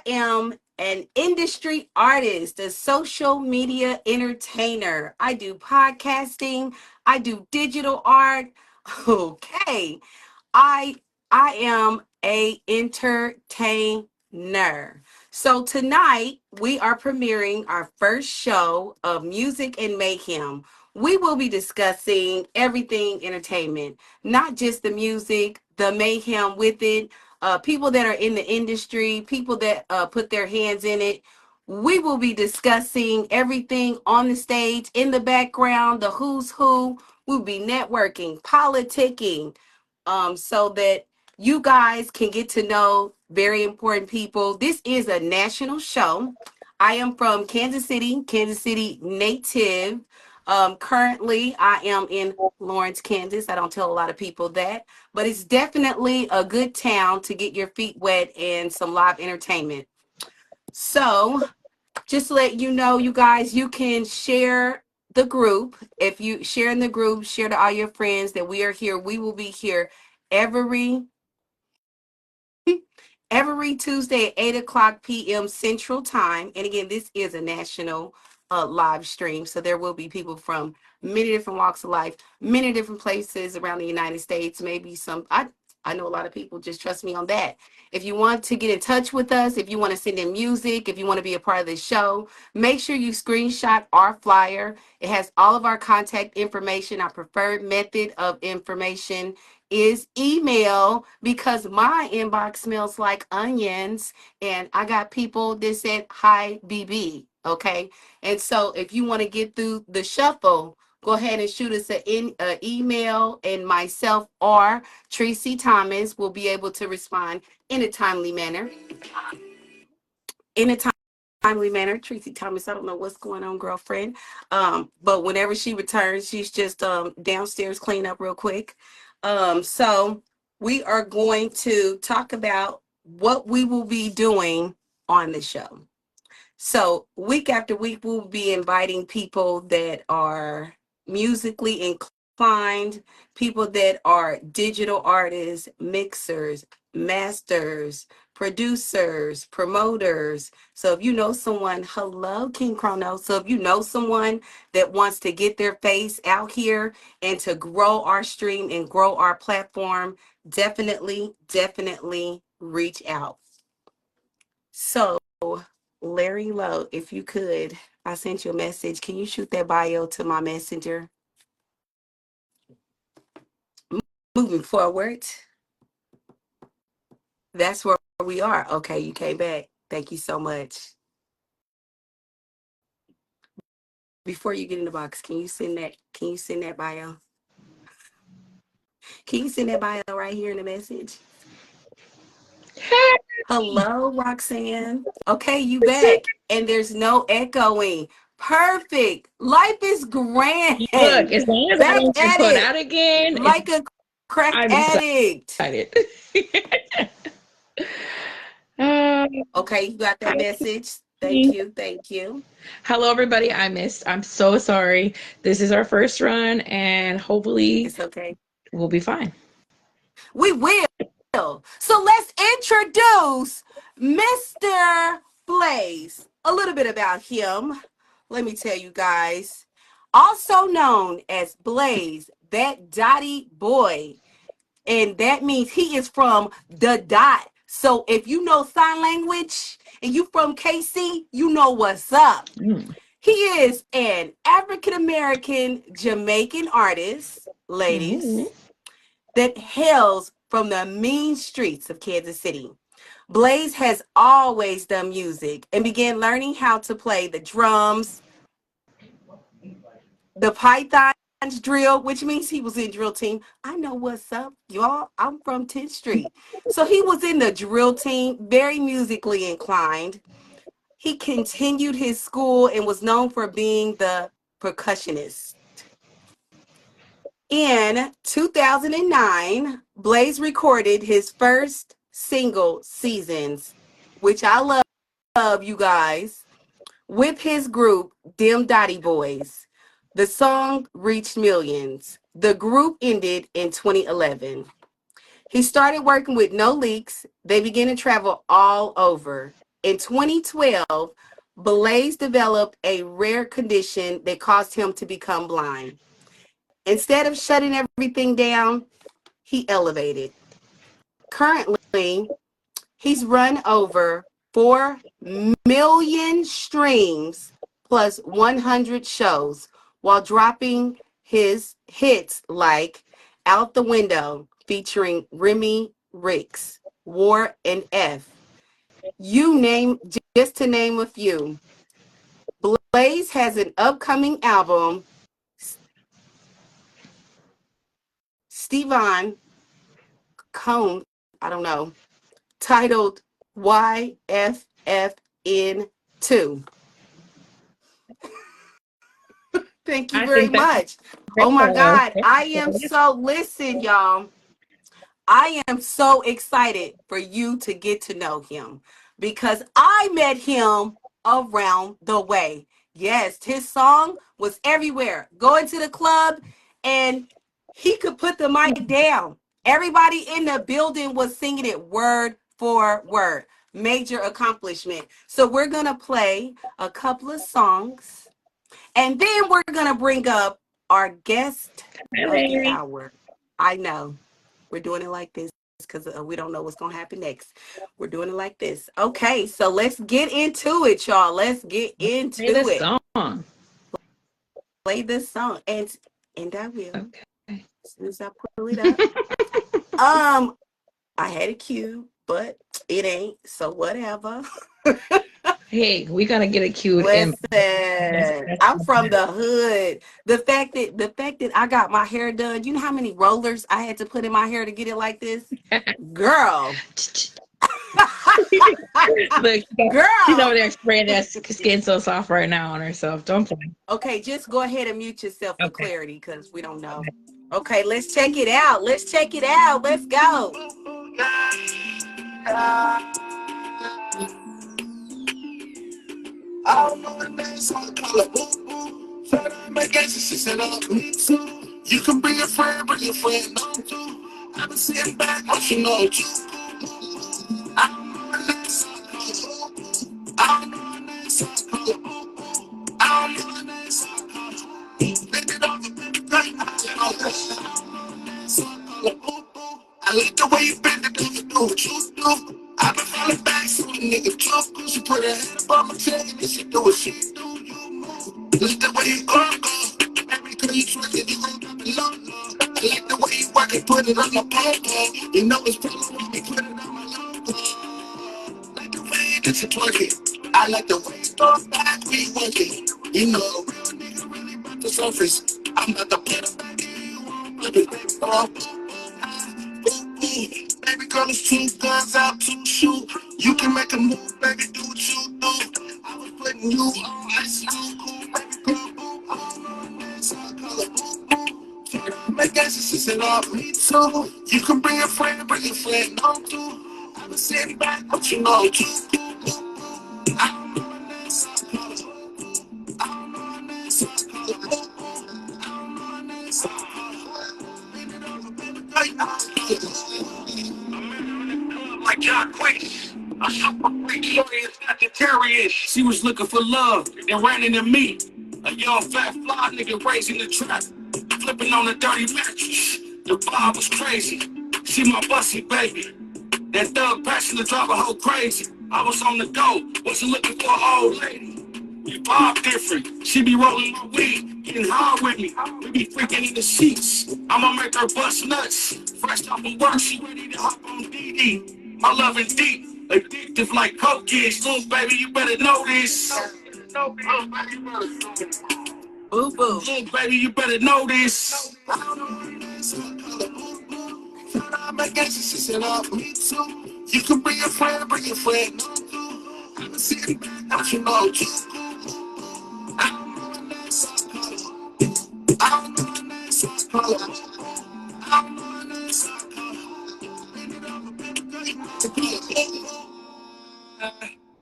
I am an industry artist, a social media entertainer. I do podcasting, I do digital art. Okay. I I am a entertainer. So tonight we are premiering our first show of Music and Mayhem. We will be discussing everything entertainment, not just the music, the mayhem with it, people that are in the industry, people that put their hands in it. We will be discussing everything on the stage, in the background, the who's who. We'll be networking, politicking, so that you guys can get to know very important people. This is a national show. I am from Kansas City native. Currently, I am in Lawrence, Kansas. I don't tell a lot of people that, but it's definitely a good town to get your feet wet and some live entertainment. So, just to let you know, you guys, you can share the group. If you share in the group, share to all your friends that we are here. We will be here every every Tuesday at 8 o'clock p.m. Central Time. And again, this is a national live stream. So there will be people from many different walks of life, many different places around the United States. Maybe I know a lot of people, just trust me on that. If you want to get in touch with us, if you want to send in music, if you want to be a part of the show, make sure you screenshot our flyer. It has all of our contact information. Our preferred method of information is email, because my inbox smells like onions, and I got people that said hi BB. Okay. And so if you want to get through the shuffle, go ahead and shoot us an email, and myself or Tricee Thomas will be able to respond in a timely manner. In a timely manner. Tricee Thomas, I don't know what's going on, girlfriend. But whenever she returns, she's just downstairs cleaning up real quick. So we are going to talk about what we will be doing on the show. So week after week, we'll be inviting people that are musically inclined, people that are digital artists, mixers, masters, producers, promoters. So if you know someone, hello, King Chrono. So if you know someone that wants to get their face out here and to grow our stream and grow our platform, definitely reach out. So Larry Lowe, if you could, I sent you a message. Can you shoot that bio to my messenger? Moving forward, that's where we are. Okay, you came back. Thank you so much. Before you get in the box, can you send that? Can you send that bio? Can you send that bio right here in the message? Hello, Roxanne. Okay, you back, and there's no echoing. Perfect. Life is grand. Look, as long as I don't get put out again, like a crack addict. Okay, you got that message. Thank you. Hello, everybody. I'm so sorry. This is our first run, and hopefully it's okay. We'll be fine. We will. So let's introduce Mr. Blazze. A little bit about him. Let me tell you guys. Also known as Blazze, that dotty boy. And that means he is from the dot. So if you know sign language and you from KC, you know what's up. He is an African-American Jamaican artist, ladies, that hails from the mean streets of Kansas City. Blazze has always done music and began learning how to play the drums, the Python's drill, which means he was in drill team. I know what's up, y'all. I'm from 10th Street. So he was in the drill team, very musically inclined. He continued his school and was known for being the percussionist. In 2009, Blazze recorded his first single, Seasons, which I love, you guys, with his group, Dem Dotty Boys. The song reached millions. The group ended in 2011. He started working with No Leaks. They began to travel all over. In 2012, Blazze developed a rare condition that caused him to become blind. Instead of shutting everything down, he elevated. Currently, he's run over 4 million streams plus 100 shows while dropping his hits like Out the Window featuring Remy Ricks, War and F. You name, just to name a few. Blazze has an upcoming album, Stevan Cone, I don't know, titled YFFN2. Thank you I very think that's much. Oh my incredible. God. I am so, listen, y'all. I am so excited for you to get to know him because I met him around the way. Yes, his song was everywhere. Going to the club and he could put the mic down. Everybody in the building was singing it word for word. Major accomplishment. So we're going to play a couple of songs and then we're going to bring up our guest Hi, of the Larry. hour. I know. We're doing it like this because we don't know what's going to happen next. We're doing it like this. Okay, so let's get into it, y'all. Let's get Play into this it. song. Play this song. And I will. Okay. As soon as I pull it up. Um, I had a cue, but it ain't. So whatever. Hey, we gotta get it queued in. Listen, I'm from the hood. The fact that I got my hair done, you know how many rollers I had to put in my hair to get it like this? Girl. Look, she's over Girl. there spraying that skin so soft right now on herself. Don't play. Okay, just go ahead and mute yourself for Okay. clarity because we don't know. Okay, let's check it out. Let's check it out. Let's go. I don't know the name, so I call it boo boo. Fed up my gas, she said, oh, me too. You can bring your friend on too. I've been sitting back, what you know, you. I don't know the name, so I call it boo boo. I don't know the name, so I call it boo boo. I don't know the name, so I call it boo boo. Bend it over, baby, baby, I don't know the name, so I call it boo boo. I like the way you bend it over, do what you do. I've been falling back, so the nigga tough, cause she put her head above my chest, and she do what she do, you move. Like the way you go. Every girl you twerk it, you gon' drop it low, low. I like the way you work it, put it on my pom-pom. You know it's probably when me, put it on my logo. Like the way that you twerk it. I like the way you throw it back, we work it. You know, a real nigga really about the surface. I'm about to put it back in, you won't put it back off. Baby girl, it's 2 guns out, 2 shoot. You can make a move, baby, do what you do. I was putting you on, ice on cool, baby girl, boo. So I call it boo boo. Make ass, she said, oh, me too. You can bring a friend on too. I was sitting back, but you know, you. I don't know her name, so I call it boo boo. I don't know her name, so I call it boo boo. I don't know her name, so I call it boo boo. Bend it over, baby, girl, you know, like John Quick. I saw my freak, shorty is Sagittarius. She was looking for love and ran into me. A young fat fly nigga raising the trap, flipping on a dirty mattress. The vibe was crazy. She my bussy baby. That thug passion to drive a hoe crazy. I was on the go, wasn't looking for an old lady. We vibe different. She be rolling my weed, getting high with me. We be freaking in the sheets. I'ma make her bust nuts. Fresh off of work, she ready to hop on DD. My loving deep, addictive like coke is. Little baby, you better know this. Boo boo. Little baby, you better know this. My gangster, she said, oh, me too. You can bring your friend, no too. I'm sitting back, don't you know, you. I don't know the name, so I call it. I don't know the name, so I call it. I don't know the name, so I call it. Bend it over, baby, girl, you know to be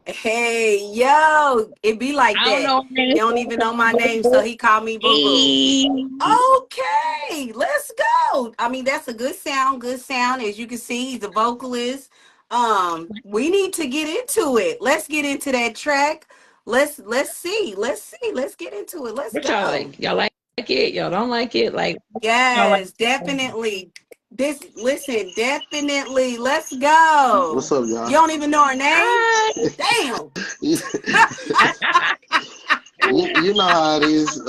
a hey, yo, it be like I don't that. know her He name, don't so even know my name, so he called me Boo Boo. Okay, let's go. I mean, that's a good sound, As you can see, he's a vocalist. We need to get into it. Let's get into that track. Let's see. Let's get into it. Let's What y'all go. like? Y'all like it? Y'all don't like it? Like y'all like? Yes, definitely. This listen, definitely. Let's What's go. up, You y'all? don't even know her name? Hi. Damn. you, you know how it is.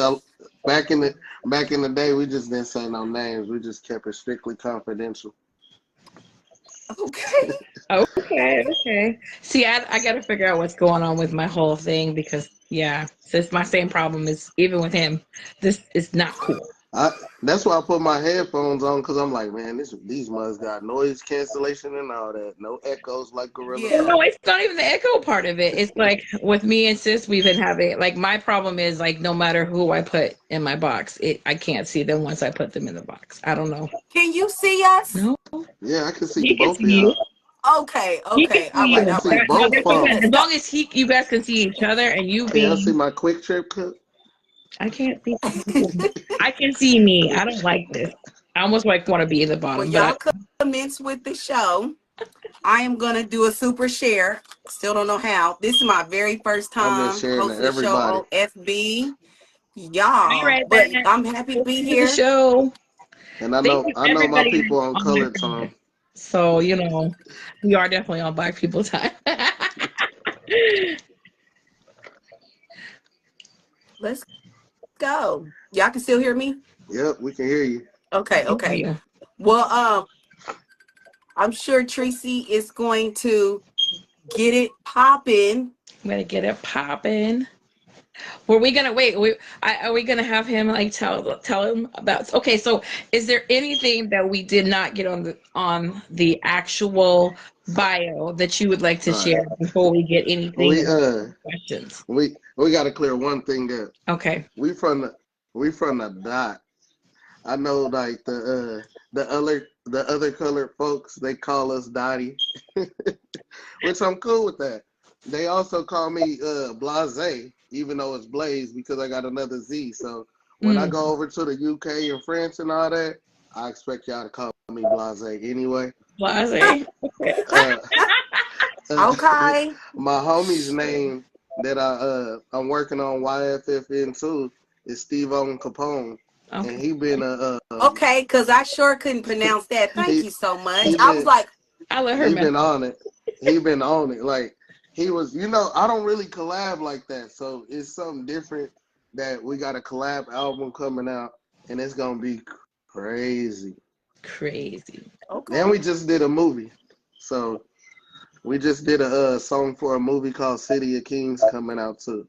Back in the day, we just didn't say no names. We just kept it strictly confidential. Okay. Okay, okay. See, I got to figure out what's going on with my whole thing because, yeah, it's my same problem is even with him. This is not cool. I That's why I put my headphones on because I'm like, man, these mugs got noise cancellation and all that. No echoes like Gorilla Yeah. No, Glue. it's not even the echo part of it. It's like with me and sis, we've been having like my problem is like no matter who I put in my box, I can't see them once I put them in the box. I don't know. Can you see us? No, Yeah, I can see he can both see of you. y'all. Okay, He can okay. All see I right, can you. all see right. Now both that's We what I'm can phones. saying. As stop. long as you guys can see each other, and you Hey, y'all see being, my quick trip cut? I can't see. I can see me. I don't like this. I almost like want to be in the Well, bottom, but y'all commence with the show. I am gonna do a super share. Still don't know how. This is my very first I've been time sharing to hosting a show everybody. on FB. all Y'all, right, but then. I'm happy to be Welcome to the here. show. And Thank you, I know my everybody people on on my colored time. time. So we are definitely on Black people time. Let's go. Y'all can still hear me? Yep, we can hear you. Okay, okay. Yeah, Well, I'm sure Tricee is going to get it popping. I'm gonna get it popping. Were we gonna wait? Are we gonna have him like tell him about? Okay, so is there anything that we did not get on the actual bio that you would like to All right. share before we get anything We about questions? we got to clear one thing up. Okay. We from the we from the dot. I know like the other colored folks they call us Dottie, which I'm cool with that. They also call me blazze, even though it's Blaze because I got another Z. So when I Mm, go over to the UK and France and all that, I expect y'all to call me blase anyway. blase. Uh, uh, Okay. my homie's name that I'm working on YFFN too is Steve Owen Capone, and Okay. he been Okay, because I sure couldn't pronounce that. Thank he you so much. he I was been like, I let her he mess. been on it. He been on it. Like he was, I don't really collab like that, so it's something different that we got a collab album coming out, and it's gonna be crazy. Crazy. Then okay. we just did a movie, so we just did a song for a movie called City of Kings coming out too.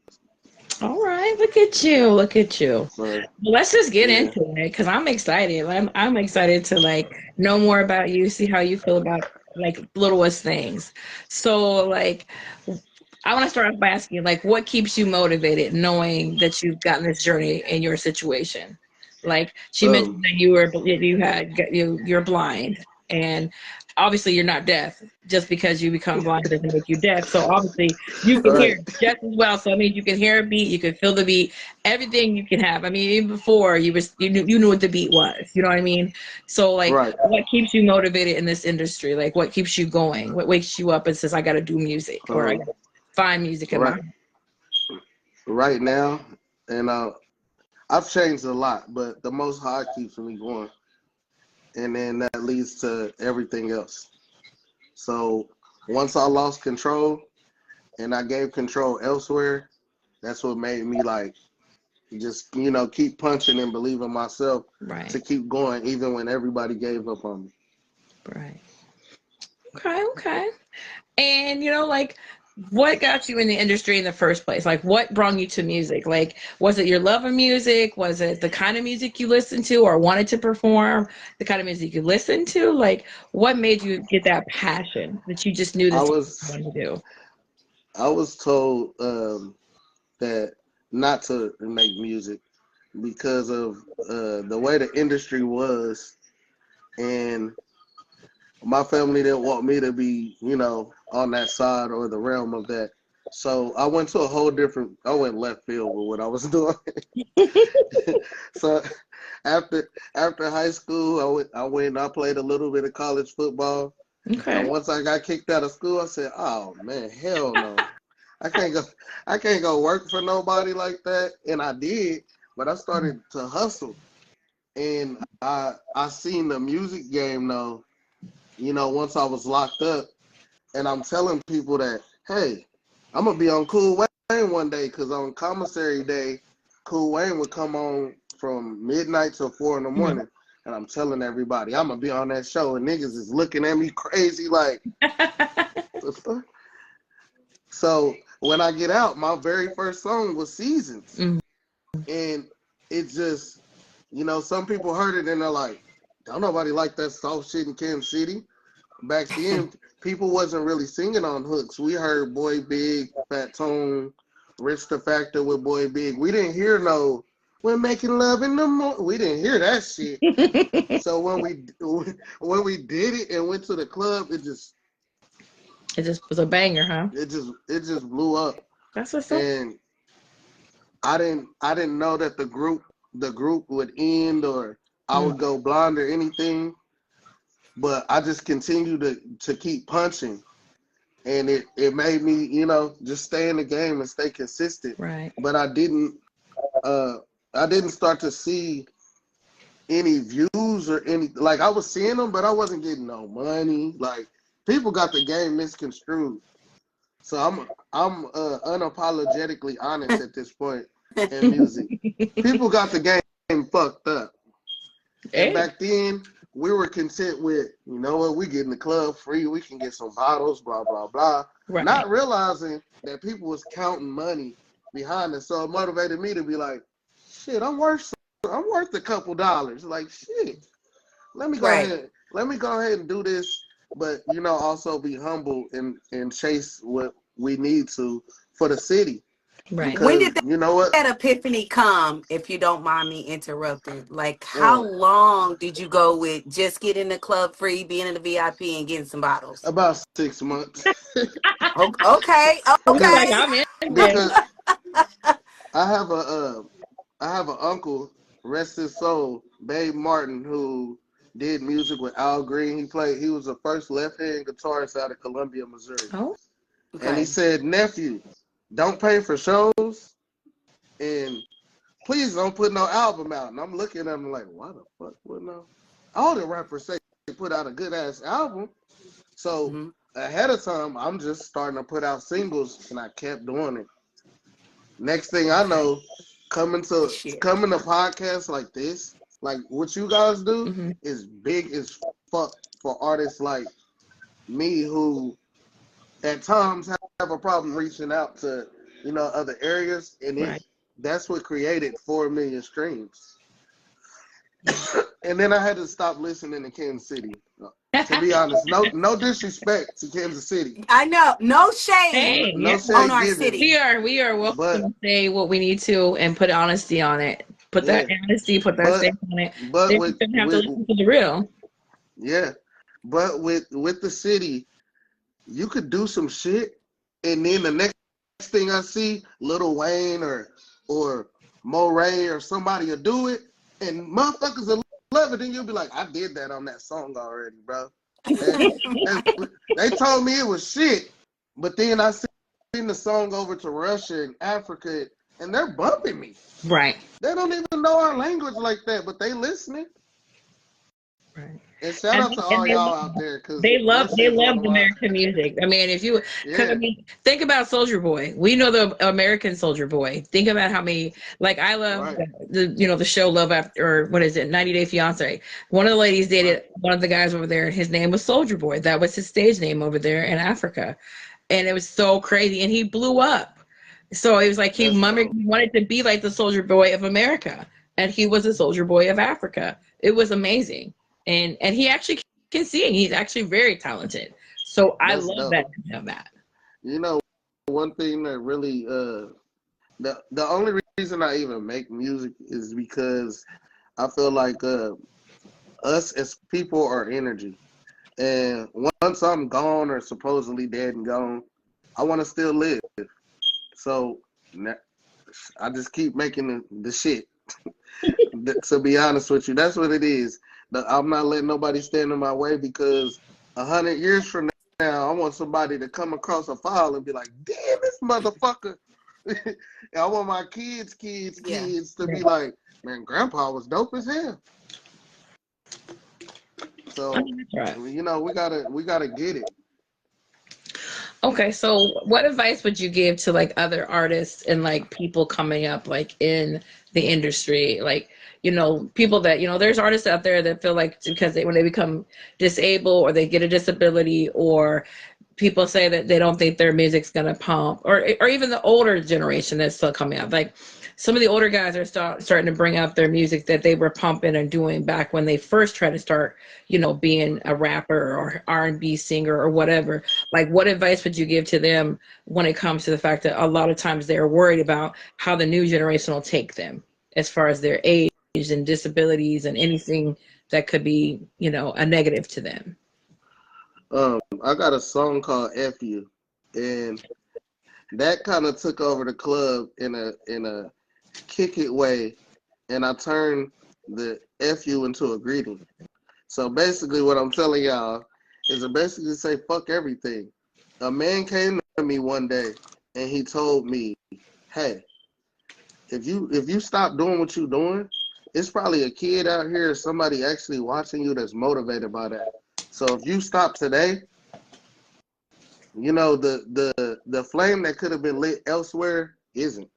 All right. Look at you. Look at you. So Well, let's just get yeah, into it because I'm excited. I'm excited to like know more about you, see how you feel about like littlest things. So like I want to start off by asking like what keeps you motivated knowing that you've gotten this journey in your situation? Like she mentioned um, that you're blind and obviously you're not deaf. Just because you become blind doesn't make you deaf. So obviously you can hear right, just as well. So I mean you can hear a beat, you can feel the beat, everything you can have. I mean even before you knew what the beat was. You know what I mean? So like right. what keeps you motivated in this industry? Like what keeps you going? What wakes you up and says I got to do music or I Um, got find music in my right, right now, and I've changed a lot, but the Most High keeps me going, and then that leads to everything else. So once I lost control and I gave control elsewhere, that's what made me like just keep punching and believe in myself right, to keep going even when everybody gave up on me. right. Okay, okay. And like what got you in the industry in the first place? Like what brought you to music? Like was it your love of music? Was it the kind of music you listened to or wanted to perform? The kind of music you listened to? Like what made you get that passion that you just knew I this is was what you wanted to do? I was told that not to make music because of the way the industry was, and my family didn't want me to be, on that side or the realm of that. So I went to I went left field with what I was doing. So after high school, I went and I played a little bit of college football. And Okay. once I got kicked out of school, I said, "Oh man, hell no! I can't go. I can't go work for nobody like that." And I did, but I started to hustle, and I seen the music game though. Once I was locked up, and I'm telling people that, hey, I'm gonna be on Cool Wayne one day, because on commissary day, Cool Wayne would come on from midnight till 4 in the morning. And I'm telling everybody, I'm gonna be on that show, and niggas is looking at me crazy like, the fuck? So when I get out, my very first song was Seasons. And it just, some people heard it and they're like, don't nobody like that soft shit in Kansas City. Back then, people wasn't really singing on hooks. We heard Boy Big, Fat Tone, Rich the Factor with Boy Big. We didn't hear no, we're making love in the morning. We didn't hear that shit. So when we did it and went to the club, it just was a banger, huh? it just blew up. That's what's up. And I didn't know that the group would end, or I would go blind or anything. But I just continued to keep punching, and it made me, just stay in the game and stay consistent. Right. But I didn't start to see any views or any, like, I was seeing them, but I wasn't getting no money. Like, people got the game misconstrued. So I'm unapologetically honest at this point in music. People got the game fucked up. And back then, we were content with, we get in the club free, we can get some bottles, blah, blah, blah. Right. Not realizing that people was counting money behind it. So it motivated me to be like, shit, I'm worth a couple dollars. Like, shit, let me go ahead and do this. But, also be humble and chase what we need to for the city. Right. Because, when did that epiphany come, if you don't mind me interrupting? Like, how long did you go with just getting the club free, being in the VIP, and getting some bottles? About 6 months. Okay. Like, I'm in because I have an uncle, rest his soul, Babe Martin, who did music with Al Green. He was the first left-hand guitarist out of Columbia, Missouri. Oh. Okay. And he said, nephew, don't pay for shows, and please don't put no album out. And I'm looking at him like, why the fuck would no? All the rappers say they put out a good ass album. So ahead of time, I'm just starting to put out singles, and I kept doing it. Next thing I know, coming to podcasts like this, like what you guys do, is big as fuck for artists like me, who at times have a problem reaching out to, other areas, and that's what created 4 million streams. And then I had to stop listening to Kansas City. To be honest, no disrespect to Kansas City. I know, no shade, no shade on our given. city. We are welcome to say what we need to and put honesty on it. Put that honesty, put that stamp on it. But then you don't have to listen to the real. Yeah, but with the city, you could do some shit, and then the next thing I see, Lil Wayne or Moray or somebody will do it, and motherfuckers will love it. Then you'll be like, I did that on that song already, bro. And they told me it was shit, but then I seen the song over to Russia and Africa, and they're bumping me. Right. They don't even know our language like that, but they listening. Right. And shout out to all y'all out there, because they love American music. I mean, think about Soulja Boy. We know the American Soulja Boy. Think about how many, like, I love the show Love After, or what is it, 90 Day Fiance. One of the ladies dated one of the guys over there, and his name was Soulja Boy. That was his stage name over there in Africa, and it was so crazy. And he blew up. So it was like he wanted to be like the Soulja Boy of America, and he was a Soulja Boy of Africa. It was amazing. And he actually can sing. He's actually very talented. So I love that. One thing that really the only reason I even make music is because I feel like us as people are energy. And once I'm gone or supposedly dead and gone, I want to still live. So I just keep making the shit. To be honest with you, that's what it is. I'm not letting nobody stand in my way, because 100 years from now, I want somebody to come across a file and be like, "Damn, this motherfucker." And I want my Yeah. kids to be like, "Man, Grandpa was dope as hell." So, Right. we gotta get it. Okay, so what advice would you give to like other artists and like people coming up like in the industry? Like, people that, there's artists out there that feel like because when they become disabled or they get a disability, or people say that they don't think their music's gonna pump, or even the older generation that's still coming out. Like some of the older guys are starting to bring out their music that they were pumping and doing back when they first tried to start, being a rapper or R&B singer or whatever. Like, what advice would you give to them when it comes to the fact that a lot of times they're worried about how the new generation will take them as far as their age and disabilities and anything that could be, a negative to them? I got a song called "F You," and that kind of took over the club in a kick it way, and I turned the "F you" into a greeting. So basically, what I'm telling y'all is to basically say fuck everything. A man came to me one day and he told me, "Hey, if you stop doing what you're doing, it's probably a kid out here, somebody actually watching you that's motivated by that. So if you stop today, the flame that could have been lit elsewhere isn't.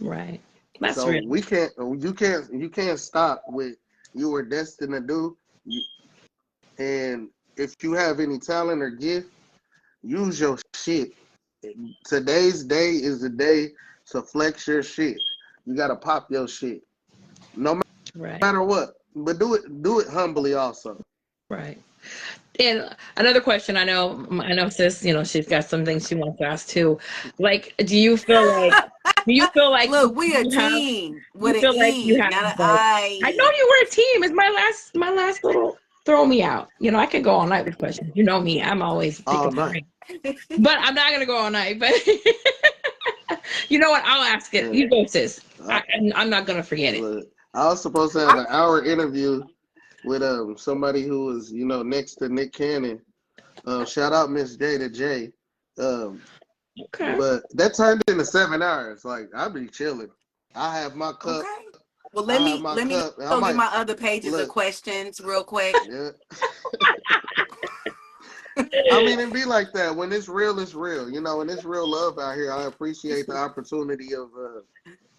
Right. That's So real. you can't stop what you were destined to do. And if you have any talent or gift, use your shit. Today's day is the day to flex your shit. You gotta pop your shit, no Right. matter what. But do it humbly also. Right. And another question, I know sis, she's got some things she wants to ask too. Like, do you feel like Look, we a you have, team do you with an feel like you E, have, not an like, I know I. you were a team. Is my last little throw me out. I can go all night with questions. You know me. I'm always All picking my night. brain. But I'm not gonna go all night. But you know what? I'll ask it. And You go, sis. I, I'm not gonna forget it. look, I was supposed to have I, an hour interview with somebody who was next to Nick Cannon. Shout out Miss J to J. Um, Okay. but that turned into 7 hours. Like I be chilling. I have my cup. okay. Well, let I have me my let me cup. And I go get might my other pages of look. questions real quick. Yeah. I mean, it be like that. When it's real, it's real. When it's real love out here, I appreciate the opportunity of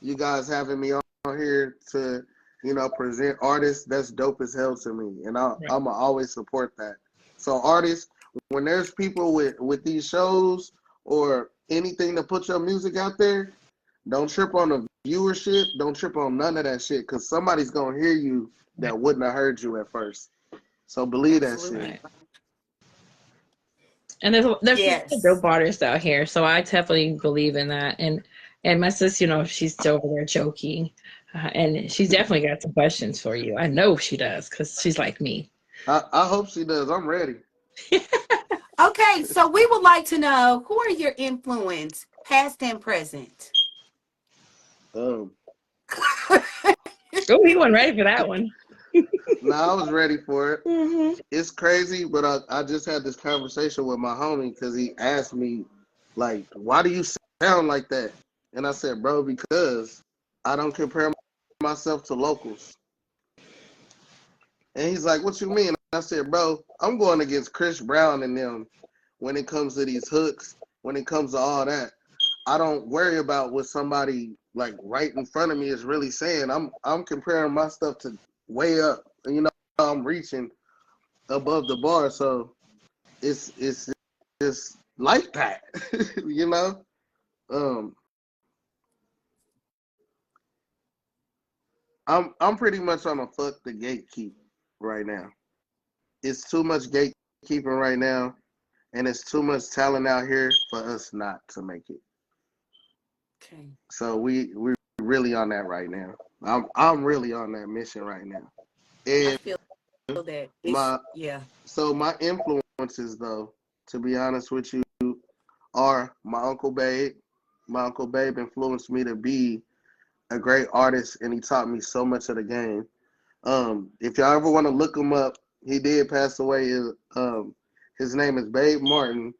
you guys having me on here to, present artists. That's dope as hell to me. And I'm going to always support that. So, artists, when there's people with these shows or anything to put your music out there, don't trip on the viewership. Don't trip on none of that shit because somebody's going to hear you that wouldn't have heard you at first. So, believe that shit. Absolutely. Right. And there's some Yes. dope artists out here, so I definitely believe in that. And my sis, she's over there joking, and she's definitely got some questions for you. I know she does because she's like me. I hope she does. I'm ready. Okay, so we would like to know who are your influence, past and present. Um, Oh, he wasn't ready for that one. I was ready for it. Hmm. It's crazy, but I just had this conversation with my homie because he asked me, like, why do you sound like that? And I said, bro, because I don't compare myself to locals. And he's like, what you mean? I said, bro, I'm going against Chris Brown and them when it comes to these hooks, when it comes to all that. I don't worry about what somebody like right in front of me is really saying. I'm comparing my stuff to way up. And I'm reaching above the bar. So it's just like that. you know? Um I'm pretty much on a fuck the gatekeep right now. It's too much gatekeeping right now, and it's too much talent out here for us not to make it. Okay. So we're really on that right now. I'm really on that mission right now. I And feel that it's my yeah. my influences though, to be honest with you, are my Uncle Babe. My Uncle Babe influenced me to be a great artist and he taught me so much of the game. If y'all ever want to look him up, he did pass away. His name is Babe Martin,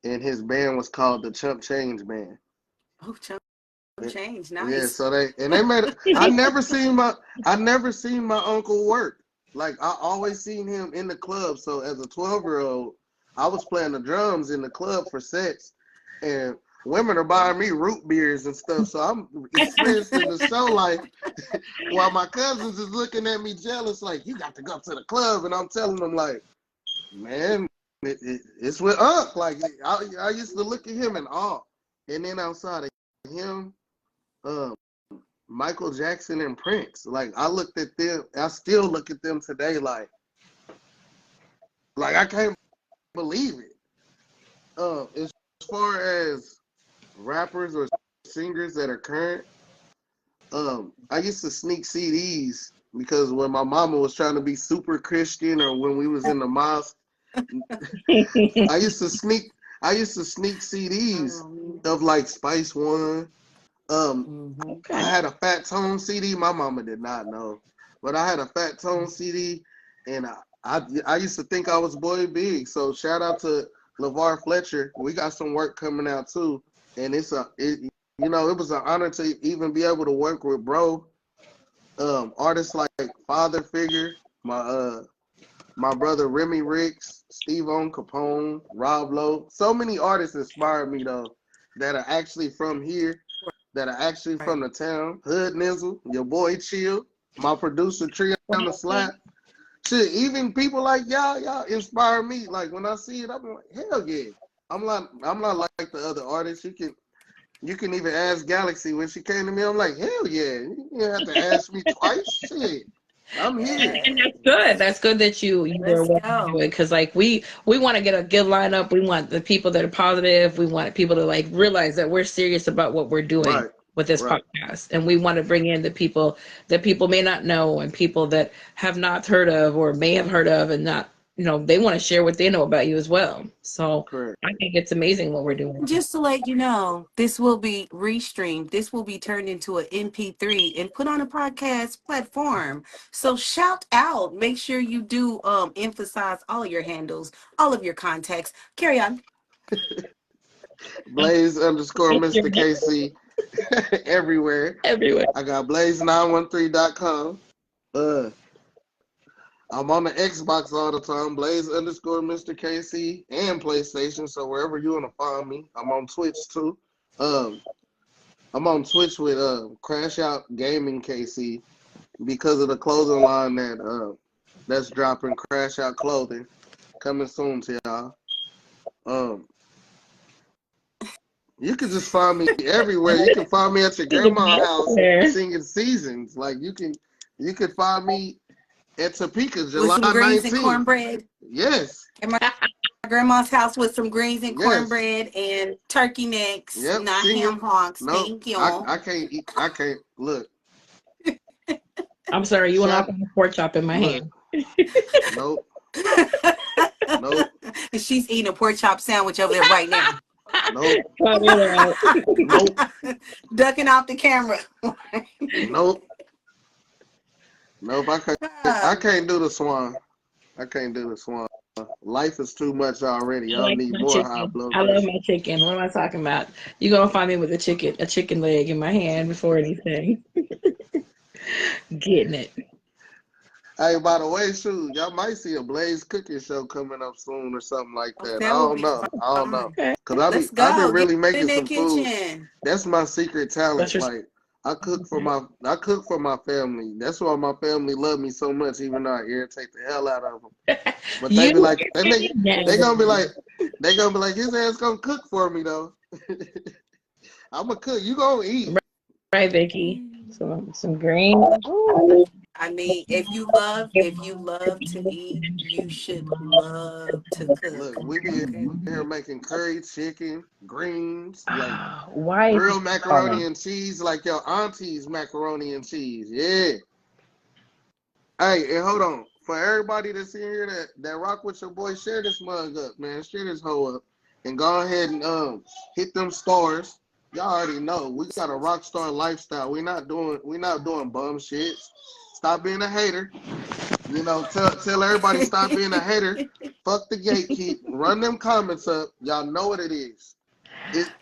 and his band was called the Chump Change Band. Oh, Chump Change, Yeah, nice. so they made it. I never seen my uncle work. Like I always seen him in the club. So as a 12-year-old, I was playing the drums in the club for sets, and women are buying me root beers and stuff. So I'm experiencing the show life while my cousins is looking at me jealous, like you got to go to the club, and I'm telling them like, man, it's with Unc. Like I used to look at him in awe, and then outside of him. Michael Jackson and Prince. Like I looked at them, I still look at them today like I can't believe it. As far as rappers or singers that are current, I used to sneak CDs because when my mama was trying to be super Christian or when we was in the mosque, I used to sneak CDs of like Spice One. I had a Fat Tone CD. My mama did not know, but I had a Fat Tone CD, and I used to think I was Boy Big. So shout out to LeVar Fletcher. We got some work coming out too, and it was an honor to even be able to work with bro. Artists like Father Figure, my brother Remy Ricks, Steve-O Capone, Rob Lowe. So many artists inspired me though that are actually from here. That are actually from the town. Hood Nizzle, your boy Chill, my producer Tree on the Slap. Shit, even people like y'all inspire me. Like when I see it, I'm like, hell yeah. I'm not like the other artists. You can even ask Galexxy when she came to me. I'm like, hell yeah. You didn't have to ask me twice. Shit. I'm here. And that's good. That's good that you were willing to do it, because like we want to get a good lineup. We want the people that are positive. We want people to like realize that we're serious about what we're doing with this podcast, and we want to bring in the people that people may not know and people that have not heard of or may have heard of and not. They want to share what they know about you as well. So I think it's amazing what we're doing. Just to let you know, this will be restreamed. This will be turned into an MP3 and put on a podcast platform. So shout out. Make sure you do emphasize all your handles, all of your contacts. Carry on. Blazze _ Mr. KC everywhere. I got blazze913.com. I'm on the Xbox all the time, blazze _ Mr. KC and PlayStation. So wherever you want to find me, I'm on Twitch too. I'm on Twitch with Crash Out Gaming KC because of the clothing line that's dropping. Crash Out Clothing coming soon to y'all. You can just find me everywhere. You can find me at your grandma's house singing Seasons. Like you could find me at Topeka, July 19th. With some greens and cornbread. Yes. At my grandma's house with some greens and cornbread and turkey necks, not ham hocks. No, thank you. I can't eat. I can't look. I'm sorry, you went off on a pork chop in my hand. Nope. And she's eating a pork chop sandwich over there right now. Nope. Nope. Ducking off the camera. Nope. Nope, I can't do the swan. I can't do the swan. Life is too much already. I need more high blood pressure. I love my chicken. What am I talking about? You're going to find me with a chicken leg in my hand before anything. Getting it. Hey, by the way, shoot, y'all might see a Blaze cooking show coming up soon or something like that. I don't know. Because I've been really making some food. That's my secret talent. Like, I cook for my family. That's why my family love me so much, even though I irritate the hell out of them. But they be like, they gonna be like, his ass gonna cook for me though. I'm gonna cook. You gonna eat, right, Vicky? Some greens. I mean, if you love to eat, you should love to cook. Look, we be here making curry chicken, greens, like grilled macaroni and cheese, like your auntie's macaroni and cheese. Yeah. Hey, and hold on. For everybody that's in here that rock with your boy, share this mug up, man. Share this hoe up. And go ahead and hit them stars. Y'all already know. We got a rock star lifestyle. We not doing bum shit. Stop being a hater. Tell everybody stop being a hater. Fuck the gatekeep. Run them comments up. Y'all know what it is.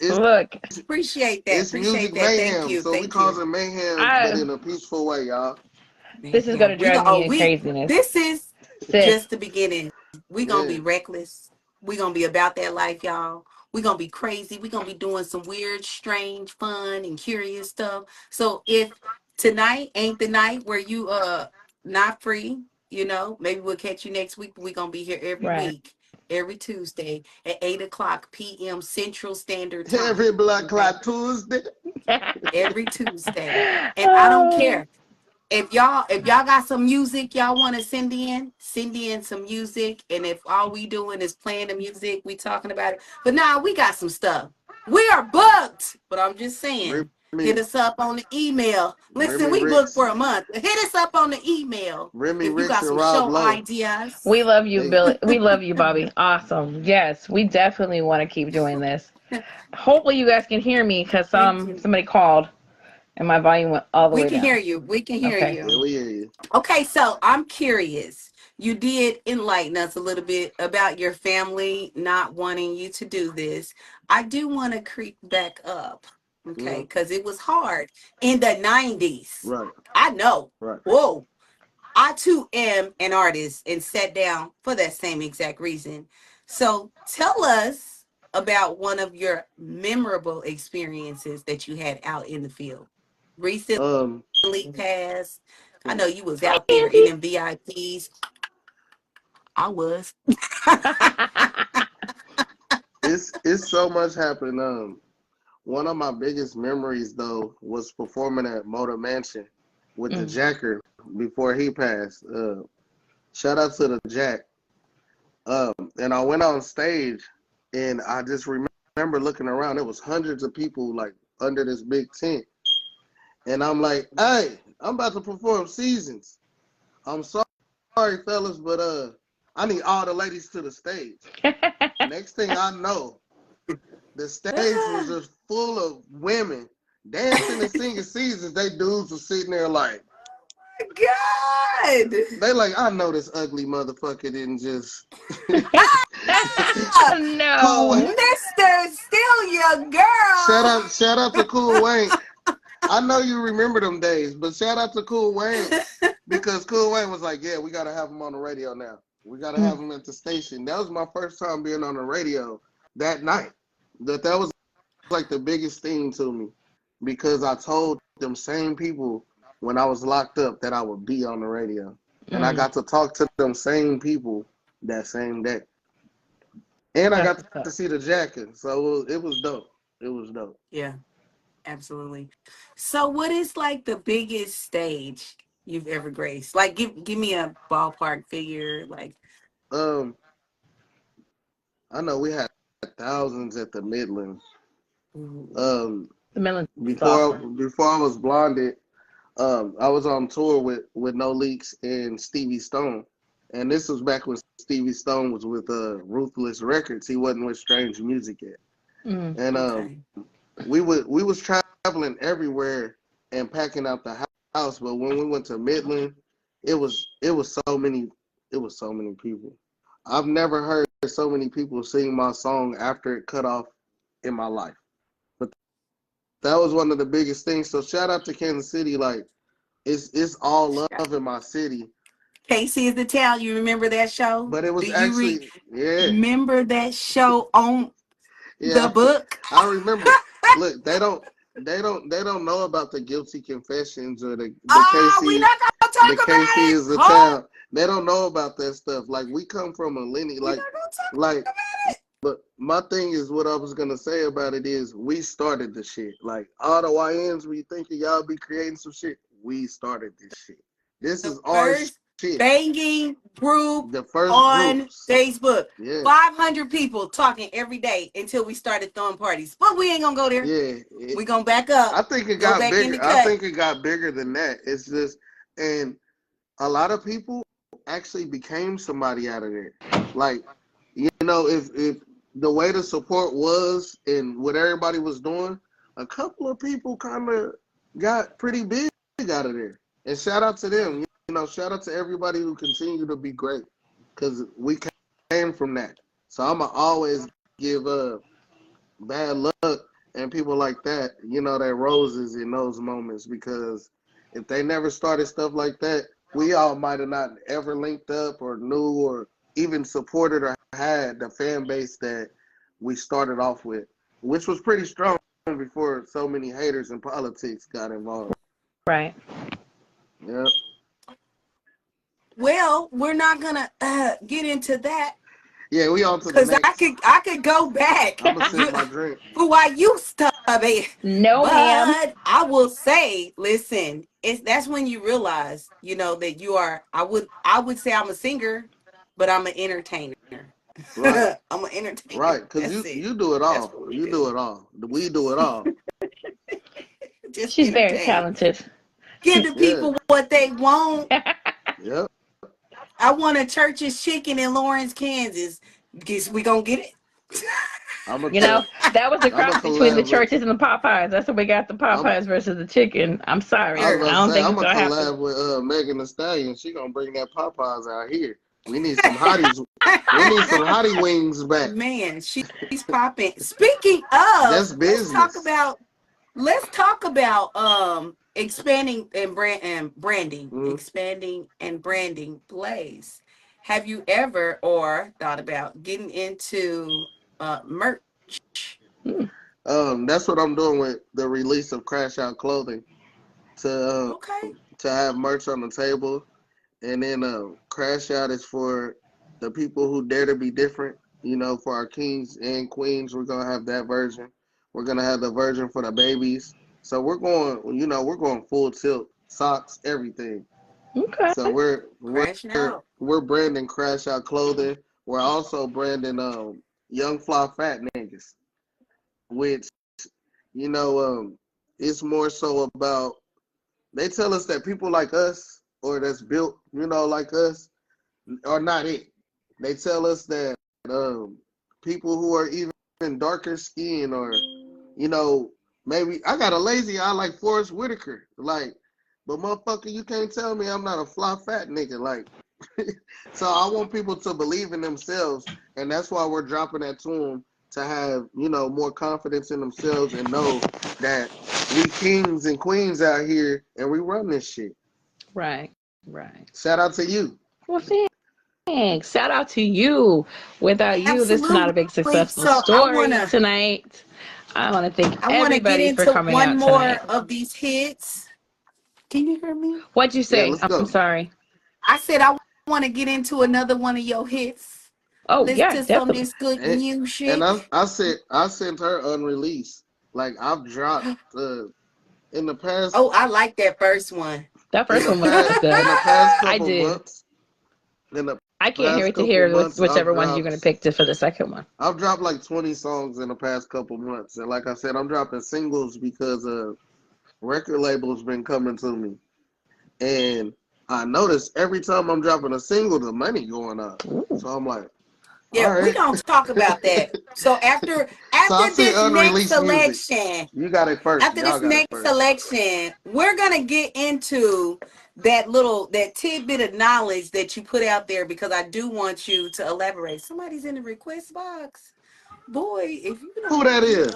Look, Appreciate that. It's music Appreciate that. Thank mayhem. you. So we Thank you. causing mayhem, but in a peaceful way, y'all. this is gonna drive me in craziness. This is Sis. just the beginning. We gonna Yeah. be reckless. We gonna be about that life, y'all. We gonna be crazy. We gonna be doing some weird, strange, fun, and curious stuff. So if tonight ain't the night where you not free, maybe we'll catch you next week. But we gonna be here every Right. week, every Tuesday at 8 o'clock p.m. Central Standard Every Time. Black Okay, Clock Tuesday. every Tuesday, and I don't Oh, care. If y'all got some music y'all want to send in some music. And if all we doing is playing the music, we talking about it. But now we got some stuff. We are booked. But I'm just saying, hit Remy, us up on the email. Listen, Remy we booked Ricks, for a month. Hit us up on the email Remy if you Ricks got and some Rob show Lowe. ideas. we love you, They Billy. We love you, Bobby. Awesome. Yes, we definitely want to keep doing this. Hopefully, you guys can hear me because Thank you. somebody called and my volume went all the We way can hear down. you. We can hear Okay. Yeah, you. we hear you. Okay, so I'm curious. You did enlighten us a little bit about your family not wanting you to do this. I do want to creep back up, okay, Mm, because it was hard in the 90s. right, I know. right. Whoa. I too am an artist and sat down for that same exact reason. So tell us about one of your memorable experiences that you had out in the field. Recently Um, past. I know you was out there in Auntie. them VIPs. I was. it's so much happened. One of my biggest memories though was performing at Motor Mansion with the Mm. Jacker before he passed. Shout out to the Jack. And I went on stage, and I just remember looking around. There was hundreds of people like under this big tent, and I'm like, "Hey, I'm about to perform Seasons. I'm sorry, fellas, but I need all the ladies to the stage." Next thing I know, the stage was Oh just full of women dancing and singing Seasons. They dudes were sitting there like, my God. they like, I know this ugly motherfucker didn't just Ah, cool. No. Mr. Still Your Girl. Shout out to Cool Wayne. I know you remember them days, but shout out to Cool Wayne because Cool Wayne was like, yeah, we got to have him on the radio now. We got to have him at the station. That was my first time being on the radio that night. That was like the biggest thing to me because I told them same people when I was locked up that I would be on the radio. And I got to talk to them same people that same day. And I got to see the jacket. So it was dope. It was dope. Yeah, absolutely. So what is like the biggest stage you've ever graced? Like give me a ballpark figure. Like Um, I know we had thousands at the Midlands. ooh, Um, The melon before software. before I was blonded, I was on tour with No Leaks and Stevie Stone, and this was back when Stevie Stone was with Ruthless Records. He wasn't with Strange Music yet, Mm. and okay. we was traveling everywhere and packing out the house. But when we went to Midland, it was so many people. I've never heard so many people sing my song after it cut off in my life. But that was one of the biggest things. So shout out to Kansas City. Like it's all love in my city. Casey is the Tale. You remember that show? But it Do was you actually remember that show on the yeah. book? I remember. Look, they don't know about the guilty confessions or the Ah, we Casey not gonna the talk about Casey it. is the Oh, town. They don't know about that stuff. Like we come from a lineage. we not gonna talk Like about it. But my thing is, what I was gonna say about it is, we started the shit. Like all the YNs, we thinking y'all be creating some shit. We started this shit. This The is our first shit. banging group The first on groups. Facebook. Yeah, 500 people talking every day until we started throwing parties. But we ain't gonna go there. yeah. We gonna back up. I think it Go got back in the bigger. I cut. think it got bigger than that. It's just, and a lot of people actually became somebody out of there. Like, if the way the support was and what everybody was doing, a couple of people kind of got pretty big out of there. And shout out to them. shout out to everybody who continue to be great, because we came from that. So I'ma always give bad luck and people like that, that roses in those moments, because if they never started stuff like that, we all might have not ever linked up or knew or even supported or had the fan base that we started off with, which was pretty strong before so many haters and politics got involved. Right. Yeah. Well, we're not gonna get into that Yeah, we on to the because next. I could go back I'm gonna sip my drink. who I used to be. No, ma'am. But I will say, listen, that's when you realize, that you are. I would say I'm a singer, but I'm an entertainer. Right. I'm an entertainer. Right, because you do it all. You do it all. We do it all. Just She's very entertain. talented. Give the people what they want. Yep. I want a Church's Chicken in Lawrence, Kansas. Guess we gonna get it. That was the cross between the churches and the Popeyes. That's what we got, the Popeyes versus the chicken. I'm sorry. I don't think I'm it's gonna gonna happen. collab with Megan Thee Stallion. She gonna bring that Popeyes out here. We need some hotties. We need some hottie wings back. Man, she's popping. Speaking of, that's business. Let's talk about expanding and branding. Mm-hmm. Expanding and branding Blazze. Have you ever or thought about getting into merch? That's what I'm doing with the release of Crash Out Clothing, to have merch on the table. And then Crash Out is for the people who dare to be different. For our kings and queens, we're gonna have that version. We're gonna have the version for the babies. So we're going full tilt, socks, everything. Okay. So we're branding Crash Out Clothing. We're also branding Young Fly Fat Niggas, which it's more so about, they tell us that people like us, or that's built, like us, are not it. They tell us that people who are even darker skin, or, maybe I got a lazy eye like Forrest Whitaker, like, but motherfucker, you can't tell me I'm not a fly fat nigga, like. So I want people to believe in themselves, and that's why we're dropping that to them, to have, more confidence in themselves and know that we kings and queens out here and we run this shit. Right. Shout out to you. Well, thanks. Shout out to you. Without you, this is not a big successful story tonight. I want to thank everybody for coming out tonight. One more of these hits. Can you hear me? What'd you say? Yeah, I'm sorry. I said I want to get into another one of your hits. Oh, Listen yeah, to definitely. some of this good new shit. And I sent her unreleased. Like, I've dropped in the past. Oh, I like that first one. That first one was good. In the past couple I did. months. I can't wait to hear whichever one you're going to pick for the second one. I've dropped like 20 songs in the past couple months. And like I said, I'm dropping singles because record labels been coming to me. And I notice every time I'm dropping a single, the money going up. Ooh. So I'm like, yeah, right. We don't talk about that. So after this next selection, you got it first. After this next selection, we're gonna get into that tidbit of knowledge that you put out there, because I do want you to elaborate. Somebody's in the request box. Boy, if you don't, who that is?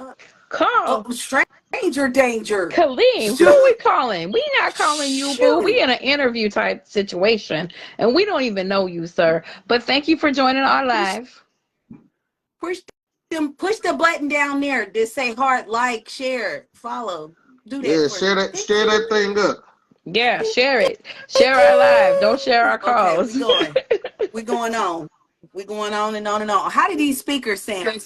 Call. Stranger danger. Kaleem, who are we calling? We not calling you, boo. We in an interview type situation, and we don't even know you, sir. But thank you for joining our live. Push the button down there that say heart, like, share, follow. Do that. Yeah, share that thing up. Yeah, share it. Share our live. Don't share our calls. Okay, we're going on. We're going on and on and on. How do these speakers sound?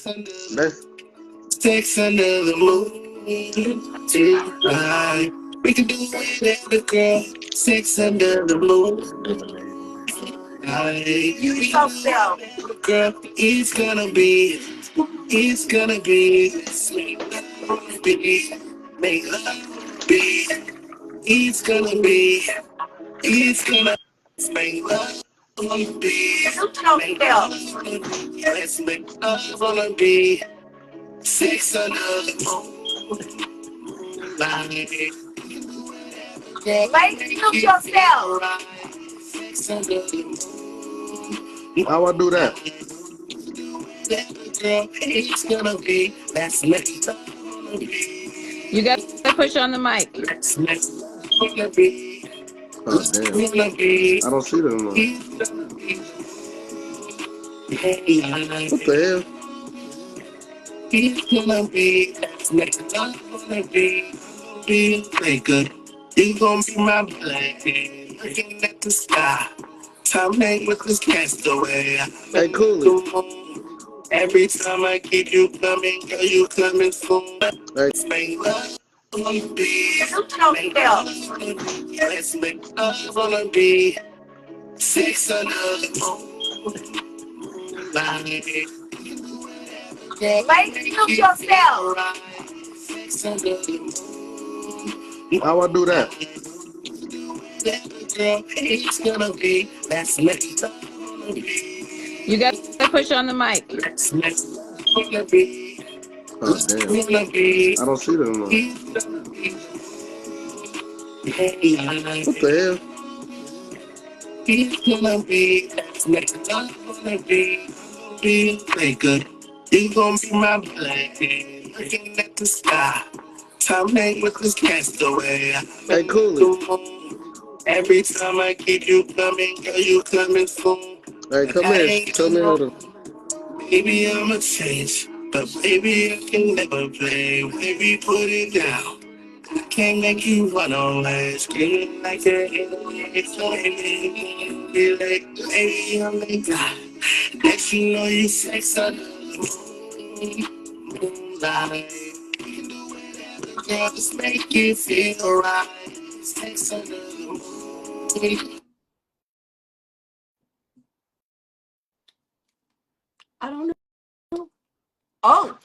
Sex under the moon. Tonight. We can do whatever, girl. Sex under the moon. You yourself. Girl, it's gonna be. Make love be. It's gonna be. Make love be. Let's make love wanna be. Sex under the moonlight. Make yourself. How I do that? You got to push on the mic. Oh damn! I don't see them. What the hell? He's gonna be good. He's gonna be my blade. Looking at the sky. Time hang with this castaway. Hey, cool. Every time I keep you coming, girl, you coming soon. Let's make love on the beat. Let's make love on the beat. Sex under the moonlight. Introduce yourself. How I do that? You got to push on the mic. Oh damn! I don't see them. What the hell? He's gonna be good. He's gonna be my blade. Looking at the sky. Time hang with this castaway. Hey, cool. Every time I keep you coming, girl, you coming soon. Hey, come here. Tell me how to. Baby, I'ma change. But baby, I can never play. Baby, put it down. I can't make you run away. Screaming like you're in the be like, baby, I'm the guy. Next you know you sex under the moonlight. Girl, just make you feel right. Sex under the moonlight. I don't know. Oh,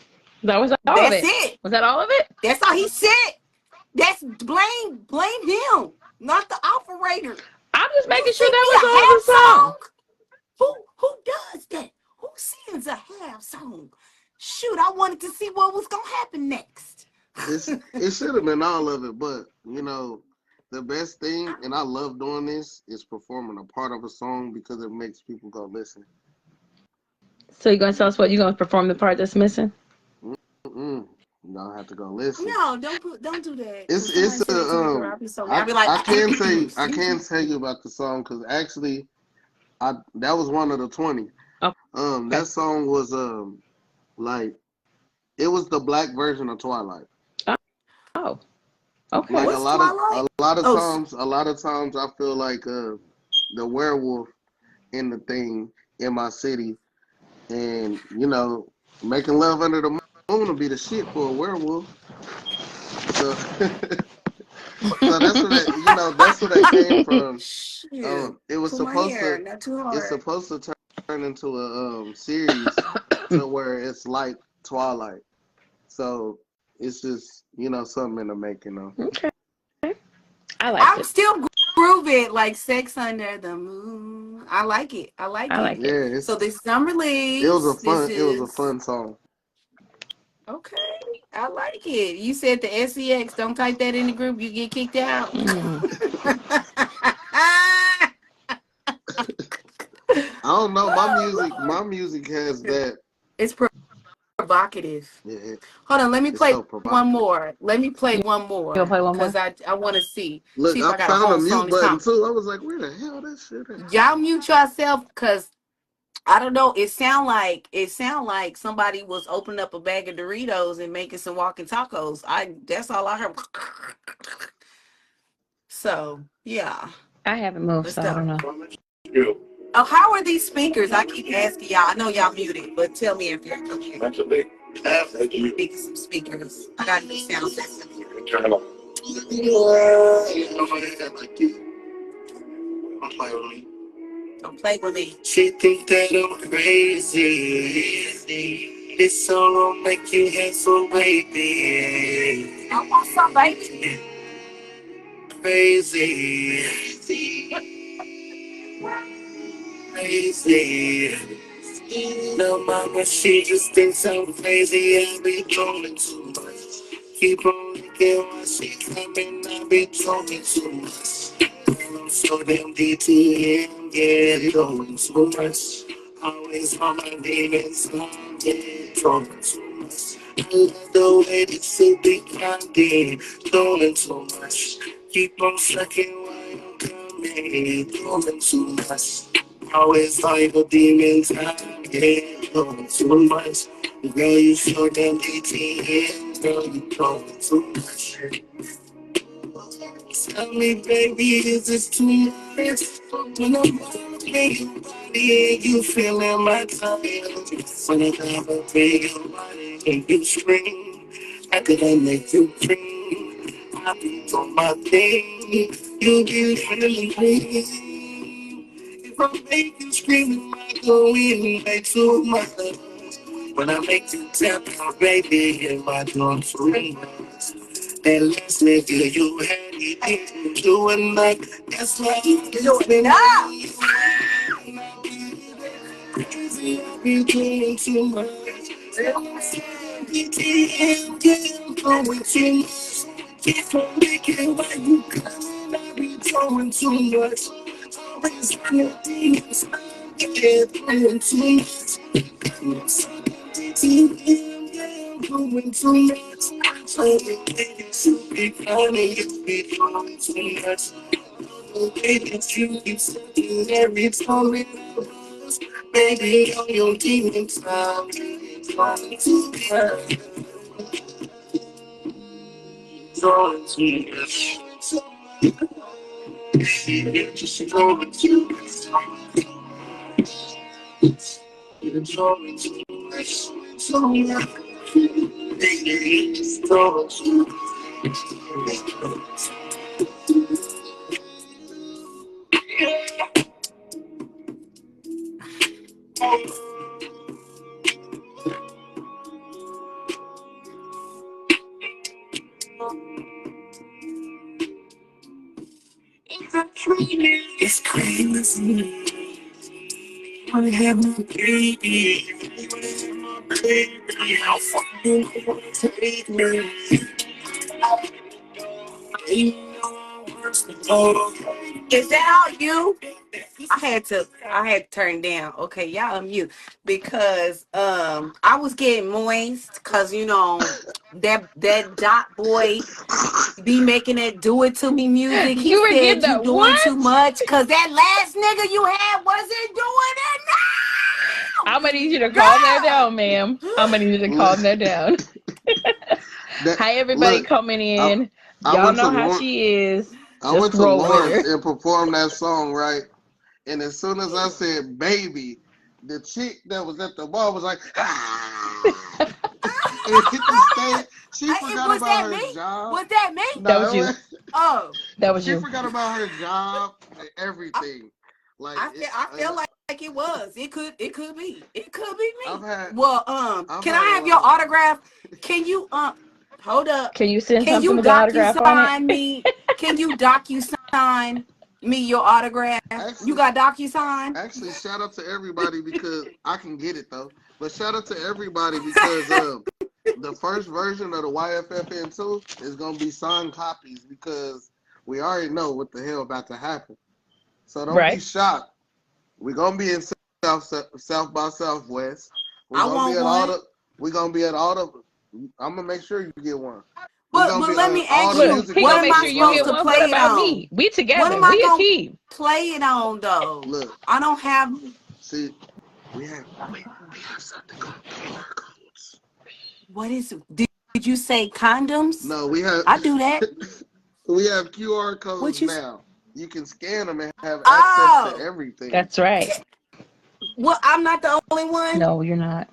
That was all of that's it. it. Was that all of it? That's all he said. That's blame him, not the operator. I'm just making sure Sing me that a was all half the song. Who does that? Who sings a half song? Shoot, I wanted to see what was gonna happen next. It should have been all of it, but you know, the best thing, and I love doing this, is performing a part of a song because it makes people go listen. So you're going to tell us what you're going to perform the part that's missing? You know, I have to go listen. No, don't do that. It's I'll be like, I can tell you about the song because actually, that was one of the 20. Okay. That song was like it was the black version of Twilight. Oh, okay. Like What's a lot Twilight? of times I feel like the werewolf in the thing in my city, and you know, making love under the moon will be the shit for a werewolf. So, so that's where that came from. It was supposed to. Not too hard. It's supposed to turn into a series to where it's like Twilight. So it's just something in the making though. Okay. I'm still grooving like Sex Under the Moon. I like it. I like it. Yeah. So this summer leaves. It was a fun song. Okay. I like it. You said the SEX. Don't type that in the group. You get kicked out. I don't know. My music has that. It's provocative. Yeah. Hold on. Let me play one more. You'll play one more? Because I want to see. Look, I found a mute button too. I was like, where the hell that shit is? Y'all mute yourself because I don't know. It sound like somebody was opening up a bag of Doritos and making some walking tacos. That's all I heard. So yeah. I haven't moved, so I don't know. Oh, how are these speakers? I keep asking y'all. I know y'all muted, but tell me if you're okay. Some speakers. I got new sound system here. Don't play with me. She think that I'm crazy. This song will make you handsome, baby. I want some, baby. Crazy. No, mama, she just thinks I'm crazy. I be doing too much. Keep on looking while she coming. I be doing too much. I'm so damn DTM, yeah, doing too much. Always on my demons, yeah, doing too much. I love the way that you be kind, doing too much. Keep on sucking while I'm coming, doing too much. Always fight the demons, yeah, doing too much. Girl, you so damn DTM, girl, you doing too much. Tell me, baby, is this too much? When I'm in your body and you feeling my time. When I come up in your body and you scream, how could I make you dream? I be on my thing, you be feeling me. If I make you scream, I go in way too much. When I make you tap out, baby, am I doing too much? And last nigga, you had it, doing like that's why you doing it. Crazy, I be doing too much. BTM, doing too much. Keep on making why you coming, I be doing too much. Always on your demons, yeah, doing too much. BTM, doing too much. So you be funny, you be doing too much. The way that you keep sucking every time it goes, baby, on your demon time, trying to be heard. Drawing to us. Just drawing to us. You're drawing to us. So baby, just drawing to us. It's crazy. I have my baby. My baby. How far you gonna take me? You know I want to go. Is that all you? I had to turn down. Okay, y'all unmute because I was getting moist because that dot boy be making that do it to me music. He You were getting said you that doing too what? much because that last nigga you had wasn't doing it I'm gonna need you to now. calm that down, ma'am. I'm gonna need you to calm that down. That, Hi, everybody look, coming I, in. I Y'all went to know how she is. I Just went to roll with Lawrence her. and performed that song, right? And as soon as I said baby, the chick that was at the bar was like, ah! And hit the stage. She forgot Was about that her me? job. Was that me? That was No, you. Oh, That was she you. forgot about her job and I, everything. Like I feel like it was. It could be. It could be I've me. had Well, I've can had I a have your lot of autograph? Can you hold up? Can you send Can something you with the autograph on it? docu-sign me? Can you docu-sign me your autograph? You actually got docu-sign? actually shout out to everybody because I can get it though. But shout out to everybody because the first version of the YFFN2 is gonna be signed copies because we already know what the hell about to happen. So don't be Right. shocked. We're gonna be in South by Southwest. We're I gonna be want at all one. the. We're gonna be at all the. I'm gonna make sure you get one. We're But gonna be let me all ask the you, Look, music he what gonna am make I sure festivals you supposed get live. to one. What play it about on? me? We What together. am I We a gonna team. play it on though? Look, I don't have. see, we have something called QR codes. What is it? Did you say condoms? No, we have I do that. we have QR What codes you? now. You can scan them and have access to Oh, everything. That's right. well, I'm not the only one. No, you're not.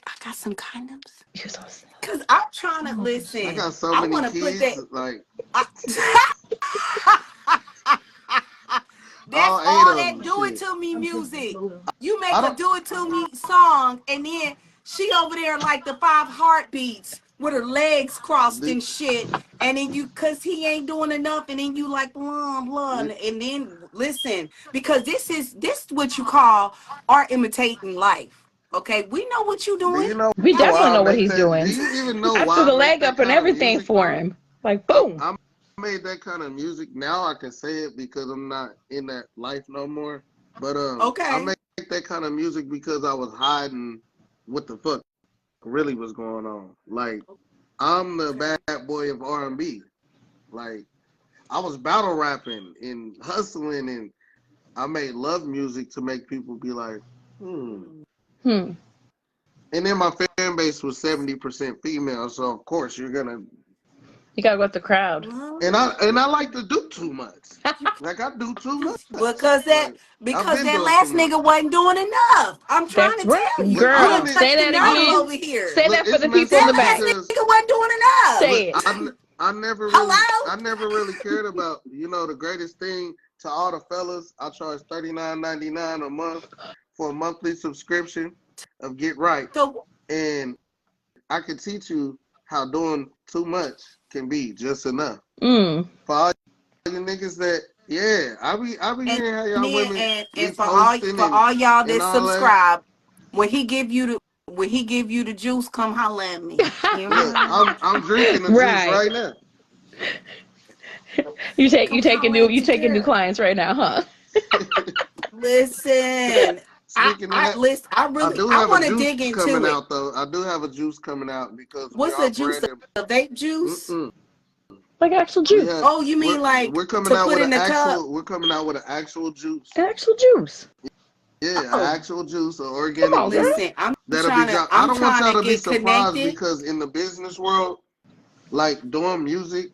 I got some condoms. You're so silly. Cause I'm trying to Oh, I listen. got so I many want to put that. kids, like I, that's all eight all of that them. do it Shit, to me music. You I make a don't. do it to me song, and then she over there like the 5 heartbeats with her legs crossed The, and shit. And then cause he ain't doing enough, and then you like blah blah, the, and then listen because this what you call art imitating life. Okay, we know what you do doing. you know We Go why definitely I ahead. know what make he's that? Do doing. you even know I why threw I the make leg that up and kind of everything music for though? him. Like, boom. I'm made that kind of music. Now I can say it because I'm not in that life no more. But I Okay. make that kind of music because I was hiding what the fuck really was going on. Like I'm the bad boy of R&B. Like I was battle rapping and hustling, and I made love music to make people be like, Hmm. And then my fan base was 70% female, so of course you're gonna. You gotta go with the crowd. And I like to do too much. Like I do too much. Because Like, I've been that doing last too much. nigga wasn't doing enough. I'm trying That's to right, tell you. Look, You girl. done touched Say the that nerve again. over here. Say Look, that for it's the messed people in up the That back. last because nigga wasn't doing enough. Say look, it. I never Hello? really cared about, the greatest thing to all the fellas. I charge $39.99 a month for a monthly subscription of Get Right. So And I can teach you how doing too much can be just enough. Mm. For all you niggas that, I be and hearing how y'all then women be and posting for all y'all and that all that. subscribe, when he give you the juice, come holler at me. You Look, know? I'm drinking the juice Right. right now. You Come taking holler at your new girl. clients right now, huh? Listen, Speaking of that, I want to dig into coming it. out though. I do have a juice coming out because we What's are the juice? branded. A vape juice? Mm-mm. Like actual We juice. have Oh, you mean like we're coming to out put with in the cup? we're coming out with an actual juice. Actual juice. Yeah, Oh, an actual juice, an Come organic on, girl. juice listen, I'm that'll be trying to dropped. I I'm don't want trying y'all to to be get surprised connected. because in the business world, like doing music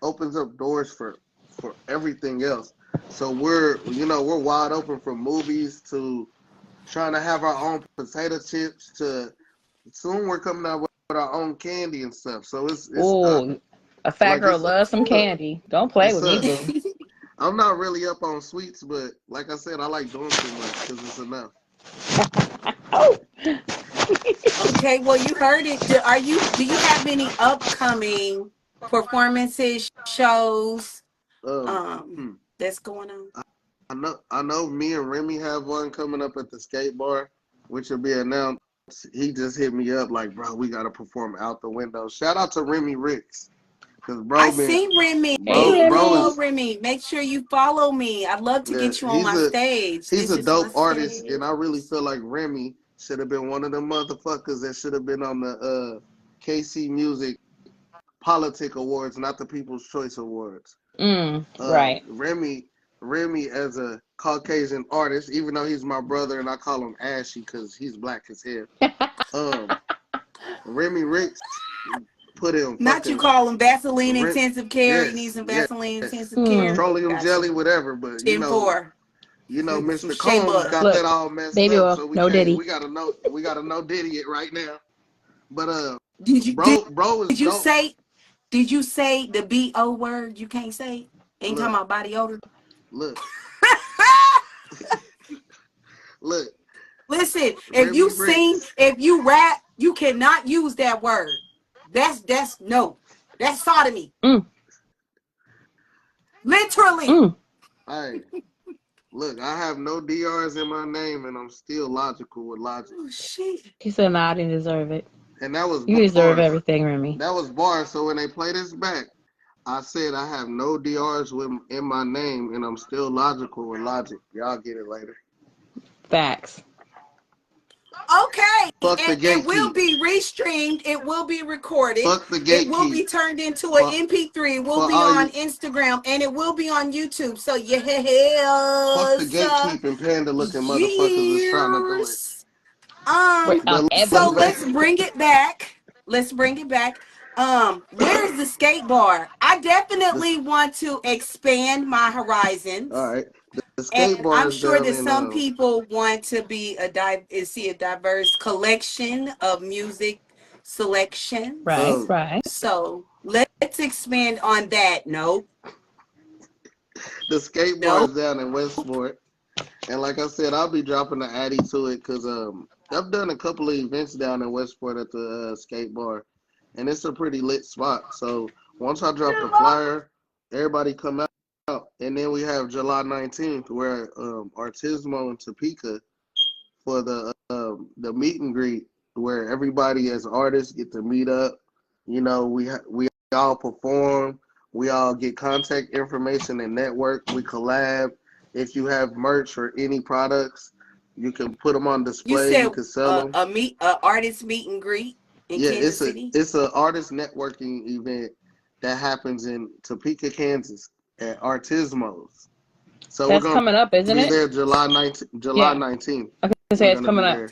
opens up doors for everything else. So we're wide open from movies to trying to have our own potato chips to soon we're coming out with our own candy and stuff. So it's Oh, a fat like girl loves some candy. Don't play it's with me, boo. I'm not really up on sweets, but like I said, I like doing too much because it's enough. Oh. Okay, well you heard it. Do you have any upcoming performances, shows, Um, um, hmm. that's going on? I know me and Remy have one coming up at the skate bar, which will be announced. He just hit me up like, bro, we gotta perform out the window. Shout out to Remy Ricks. Cause I bro been seen Remy. Hey, bro Hello, Remy. is Remy. Make sure you follow me. I'd love to yeah, get you on my stage. he's This a is my dope artist, stage. and I really feel like Remy should have been one of the motherfuckers that should have been on the KC Music Politic Awards, not the People's Choice Awards. Right. Remy as a Caucasian artist, even though he's my brother and I call him Ashy because he's black as hell. Remy Ricks put in Not you fucking call them Vaseline intensive care. You need some yes, Vaseline intensive care. petroleum jelly, Gotcha. whatever. But 10-4. Some Mr. shea Combs butter. got Look, that all messed baby up, oil, so we no can't. diddy. We gotta no Diddy it right now. But Did you bro is did you dope. say did you say the BO word? You can't say. Ain't talking Look, about body odor. look, look. Listen, Remy Ricks. if you rap, you cannot use that word. That's no. That's sodomy. Mm. Literally. Mm. Hey, look, I have no DRs in my name, and I'm still logical with logic. Oh shit. He said, "Nah, I didn't deserve it. And that was You deserve bars. everything, Remy." That was bars. So when they play this back, I said I have no DRs in my name, and I'm still logical with logic. Y'all get it later. Facts. Okay. Fuck the It will gatekeep. be restreamed. It will be recorded. Fuck the It will be gatekeep. turned into an For, MP3. It will for be all on you, Instagram and it will be on YouTube. So yes. fuck the gatekeeping panda looking motherfuckers that's trying to do it. Years. Wait, But So Evans. let's bring it back. Let's bring it back. Where's the skate bar? I definitely want to expand my horizons. all right. The And skate bar I'm is sure down that in some people want to see a diverse collection of music Right, selections. right. So let's expand on that. Nope. the skate bar is Nope. down in Westport. And like I said, I'll be dropping the Addy to it because I've done a couple of events down in Westport at the skate bar, and it's a pretty lit spot. So once I drop the flyer, everybody come out. And then we have July 19th where Artismo and Topeka for the meet and greet where everybody as artists get to meet up. We all perform. We all get contact information and network. We collab. If you have merch or any products, you can put them on You display. You said can sell them. a artist meet and greet in Yeah, Kansas City. it's a artist networking event that happens in Topeka, Kansas at Artismos. So we're That's gonna coming up, isn't be it? there July 19th. July Yeah. 19th. I was gonna say We're it's gonna be coming up. there.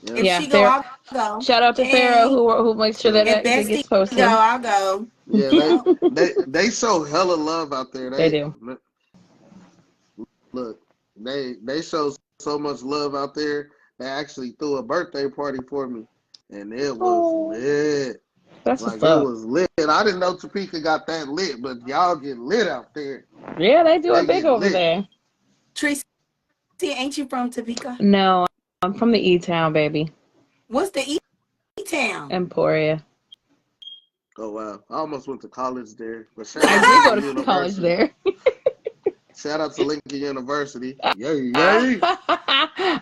Yep. If Yeah, she go, Farrah. I'll go. Shout out to Farrah Hey, who makes sure that So if that Bestie gets go, posted. I'll go. yeah, Yep. they show hella love out there. They do. Look, they show so much love out there. They actually threw a birthday party for me, and it was Oh, lit. that's Like what's it up. was lit. I didn't know Topeka got that lit, but y'all get lit out there. Yeah, they do it They big get over lit. there. Tricee, ain't you from Topeka? No, I'm from the E Town, baby. What's the E town? Emporia. Oh wow! I almost went to college there, but shout I out to did go Lincoln to college University. there. Shout out to Lincoln University. Yay, yay!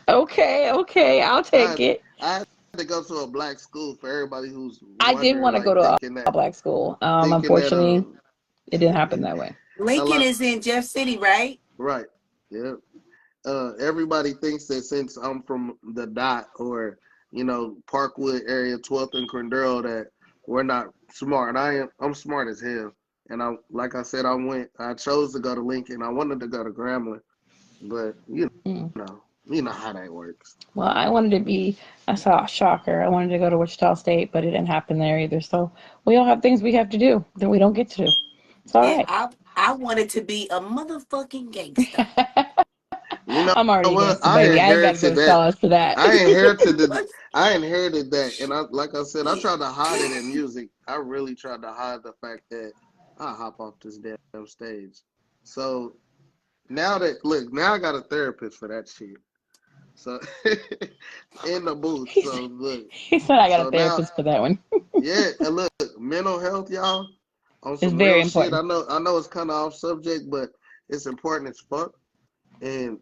Okay, I'll I take had, it. I had to go to a black school for everybody who's I did wondering, want to go like to a black school. thinking that Unfortunately, it didn't happen that way. a Lincoln lot is in Jeff City, right? right. Yeah. Everybody thinks that since I'm from the dot or Parkwood area, 12th and Crendero, that we're not smart. I'm smart as hell. And I like I said, I chose to go to Lincoln. I wanted to go to Grambling, but Mm. you know how that works. Well, I saw a shocker. I wanted to go to Wichita State, but it didn't happen there either. So we all have things we have to do that we don't get to do. It's all And right. I wanted to be a motherfucking gangster. You know I'm already what? gangster, baby. I ain't got to go inherited to that. college for that. I inherited that, and like I said, I tried to hide it in music. I really tried to hide the fact that I hop off this damn stage. So now I got a therapist for that shit. So in the booth. He So said, look, he said I got a so now therapist for that one. yeah, and look, mental health, y'all, on It's some very real shit. important. I know it's kind of off subject, but it's important as fuck. And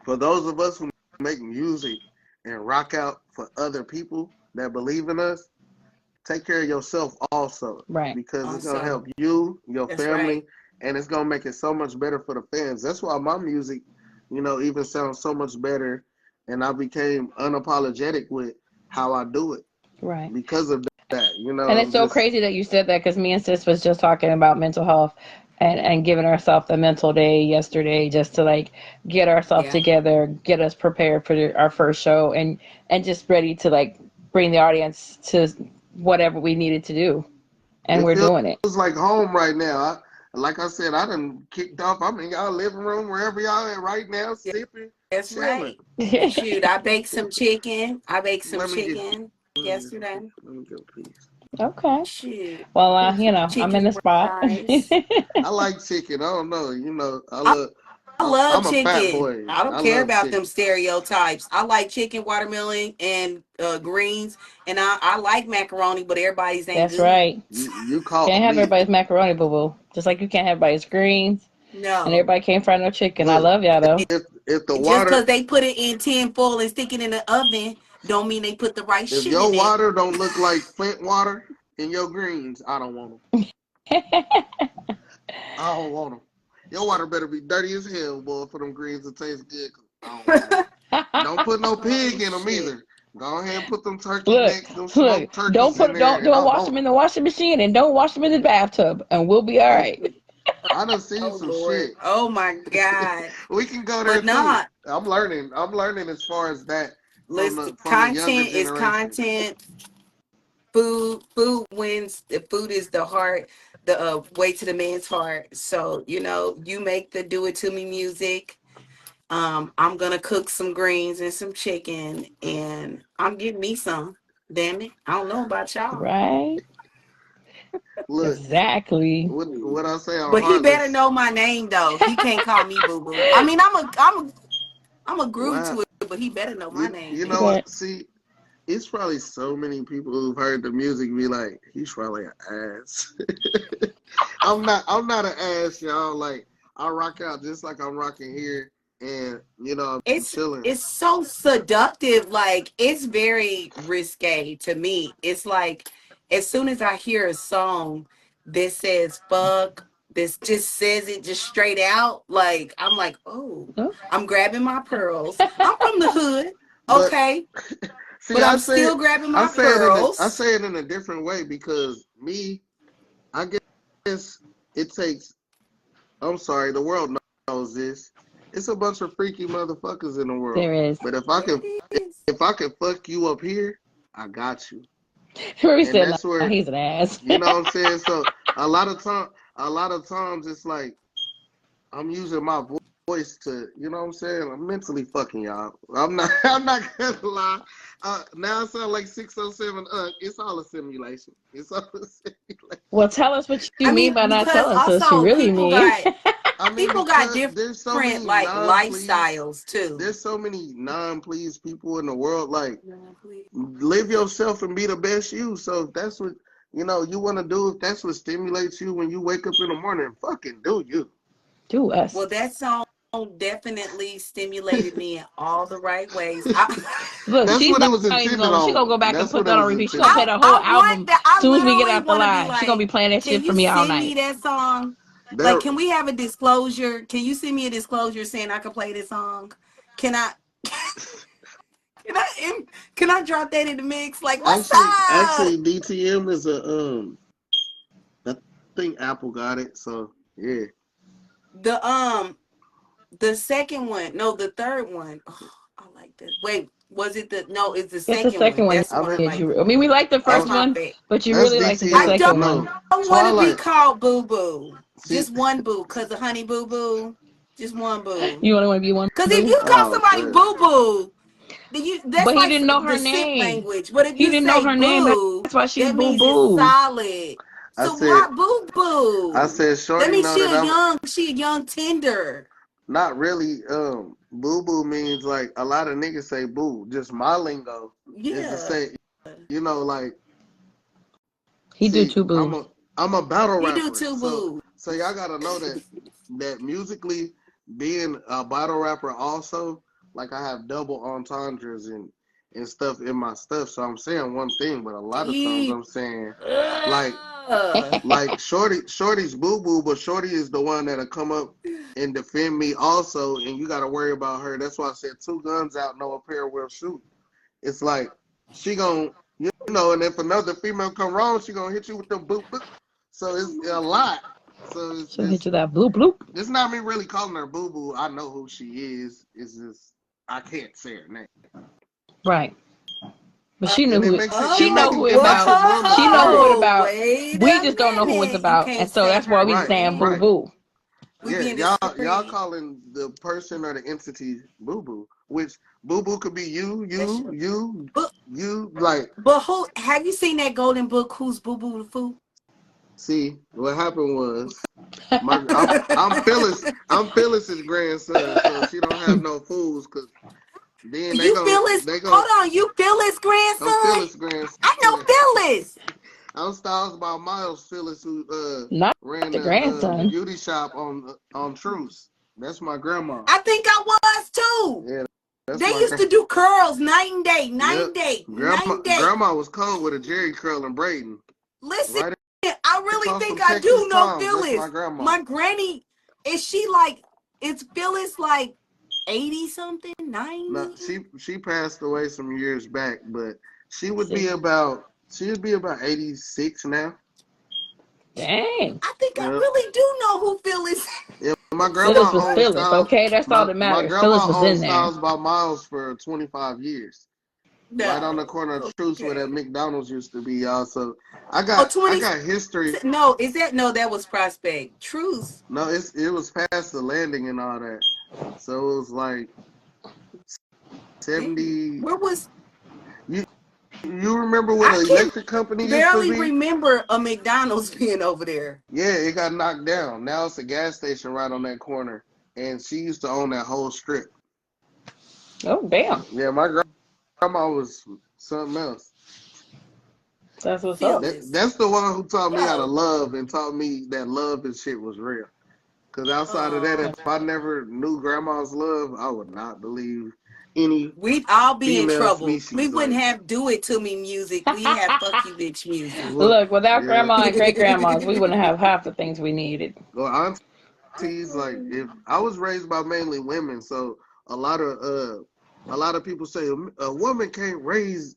for those of us who make music and rock out for other people that believe in us, take care of yourself also, Right. because it's gonna Also, help you, your that's right. family, and it's gonna make it so much better for the fans. That's why my music, even sounds so much better, and I became unapologetic with how I do it Right. because of that. And it's I'm so just crazy that you said that because me and Sis was just talking about mental health and giving ourselves a mental day yesterday just to like get ourselves Yeah. together, get us prepared for our first show and just ready to like bring the audience to whatever we needed to do. And it we're feels doing it. like home right now. Like I said, I done kicked off. I'm in y'all living room, wherever y'all at right now, Yeah, sipping, that's chilling. right. Shoot, I baked some chicken. I baked some Let me get chicken let me yesterday. let me get a piece. Okay. Shoot, Well, I'm in chicken the spot. fries. I like chicken. I don't know. I, I love I'm a fat chicken. boy. I don't I care love about them chicken. stereotypes. I like chicken, watermelon, and greens, and I like macaroni, but everybody's ain't That's good. right. You caught Can't have me. everybody's macaroni, boo boo. Just like you can't have everybody's greens and No, everybody can't fry no chicken. I Look, love y'all though. if the just because water they put it in tin foil and stick it in the oven, don't mean they put the right if shit your in it. water don't look like Flint water in your greens, I don't want them. I don't want them. Your water better be dirty as hell, boy, for them greens to taste good. 'Cause I don't want them. Don't put no Oh pig in them shit! either. Go ahead and put them turkey look, necks, them look. smoked turkeys in there, and Don't I'm wash on them it. in the washing machine and don't wash them in the bathtub, and we'll be all right. I done seen Oh some Lord! shit. Oh my God! We can go there But too. not. I'm learning. I'm learning as far as that Listen, from the younger content is generation. content. Food wins. The food is the heart, the way to the man's heart. So you make the do it to me music. I'm gonna cook some greens and some chicken, and I'm getting me some. Damn it, I don't know about y'all, Right? Look, Exactly. what I say on but he better Heartless. know my name though. He can't call me boo boo. I mean, I'm a groove Wow. to it, but he better know my name, You know nigga. But what? See, it's probably so many people who've heard the music be like, he's probably an ass. I'm not an ass, y'all. Like I rock out just like I'm rocking here, and I'm it's chilling. it's so seductive. Like it's very risque to me. It's like as soon as I hear a song this says fuck. This just says it just straight out. Like, I'm like, oh, Oh. I'm grabbing my pearls. I'm from the hood, But okay, see, but I'm still grabbing my I pearls. say it in a different way because me, I guess it takes. I'm sorry, the world knows this. It's a bunch of freaky motherfuckers in the world. There is. But It is. if I can fuck you up here, I got you. Rory And said, that's "No, where, he's an ass." you know what I'm saying. So a lot of times it's like I'm using my voice to, you know what I'm saying. I'm mentally fucking y'all. I'm not gonna lie. Now I sound like 607. It's all a simulation. It's all a simulation. Well, tell us what you I mean mean, by not because telling us what you also really mean. I mean, people got because there's so different many like non-pleased. lifestyles too. There's so many non-pleased people in the world. Like, live yourself and be the best you. So if that's what you want to do, if that's what stimulates you when you wake up in the morning, fucking do you. Do us. Well, that song definitely stimulated me in all the right ways. Look, That's she's what it not was even intended gonna. She gonna on. go back and That's put what it that on was repeat. She gonna intended play on. the whole I want album that. as I soon as we get literally out the want to be line. She gonna like, be playing that can shit for you me all send me night. that song? Like, There, can we have a disclosure? Can you send me a disclosure saying I can play this song? Can I? Can I drop that in the mix? Like, what's up? actually, DTM is I think Apple got it. So yeah. The second one, no, the third one. Oh, I like this. Wait, was it the? No, it's the It's the second second one. one. That's the I one I mean, Did like. you? I mean, we like the That's first my I, one, favorite. but you that's really like the I DTM. second don't one. No, want to be Twilight. called Boo Boo. See, Just one boo, cause of Honey Boo Boo. Just one boo. You only want to be one Cause if boo. you call oh somebody man, Boo Boo, that's But he like didn't know her the simp name. language. But if He you didn't know say her name. Boo, That's why she's that boo means it's boo. solid. I So said, why Boo Boo? That Shorty means know that I'm she a young tender. not really. Boo boo means like a lot of niggas say boo. Just my lingo is to Yeah. say, like, He do see, too, boo. I'm a battle He do rapper. too, Boo. So y'all gotta know that musically being a battle rapper also, like I have double entendres and stuff in my stuff. So I'm saying one thing, but a lot of times He, I'm saying like Ugh. Shorty's boo boo, but Shorty is the one that'll come up and defend me also, and you gotta worry about her. That's why I said two guns out, no a pair will shoot. It's like she gon' and if another female come wrong, she gonna hit you with the boop boop. So it's a lot. So it's She'll hit just you that bloop bloop. it's not me really calling her boo boo. I know who she is. It's just I can't say her name. Right. But she knew And who it it. makes it She know who it it makes about. it normal She for know who me. it Whoa, about. wait We a just don't know who it's minute. You about, and can't so say that's why her we Right, saying boo name. right. boo. We Yeah, being y'all discreet. calling the person or the entity boo boo, which boo boo could be That's your, but like. who have you seen that golden book? Who's Boo Boo the Fool? See, what happened was I'm Phyllis's grandson, so she don't have no fools, cause then You Phyllis? they gon' Hold on, you Phyllis I'm grandson? Phyllis grandson. I know Phyllis. I'm Styles by Miles Phyllis, who Not ran the the grandson. beauty shop on Truce. That's my grandma. I think I was too. Yeah, that's They my used to do curls night and day, night Yep. and day, night and day. Grandma was cold with a Jerry curl and braiding. Listen, Right I really across think from I Texas do know Toms. That's my Phyllis. grandma. My granny, is she like, is Phyllis like 80 something, No, 90? she passed away some years back, but she would be 60. about 86 now. Dang. I think I Yeah. really do know who Phyllis is. Yeah, my Phyllis grandma was owned Phyllis, Styles. okay? That's all that My matters. Phyllis grandma was owned in there. Styles by Miles for 25 years. Right on the No. corner of Truce where that Okay. McDonald's used to be, y'all. So Oh, I 20. got history. No, is that, no, that was Prospect. Truth. No, it was past the landing and all that. So it was like 70. Where was, You remember where I the can electric company used to barely be? remember a McDonald's being over there. Yeah, it got knocked down. Now it's a gas station right on that corner. And she used to own that whole strip. Oh, damn. Yeah, my grandma was something else. That's what's up. Phyllis. That's the one who taught me how to Yo. love and taught me that love and shit was real. Because outside of that, if I never knew grandma's love, I would not believe any We'd all be in female trouble. We species. wouldn't Like, have do it to me music. We have fuck you bitch music. look, Look, without yeah. grandma and great grandmas, we wouldn't have half the things we needed. Well, aunties, like, if I was raised by mainly women, so a lot of people say a woman can't raise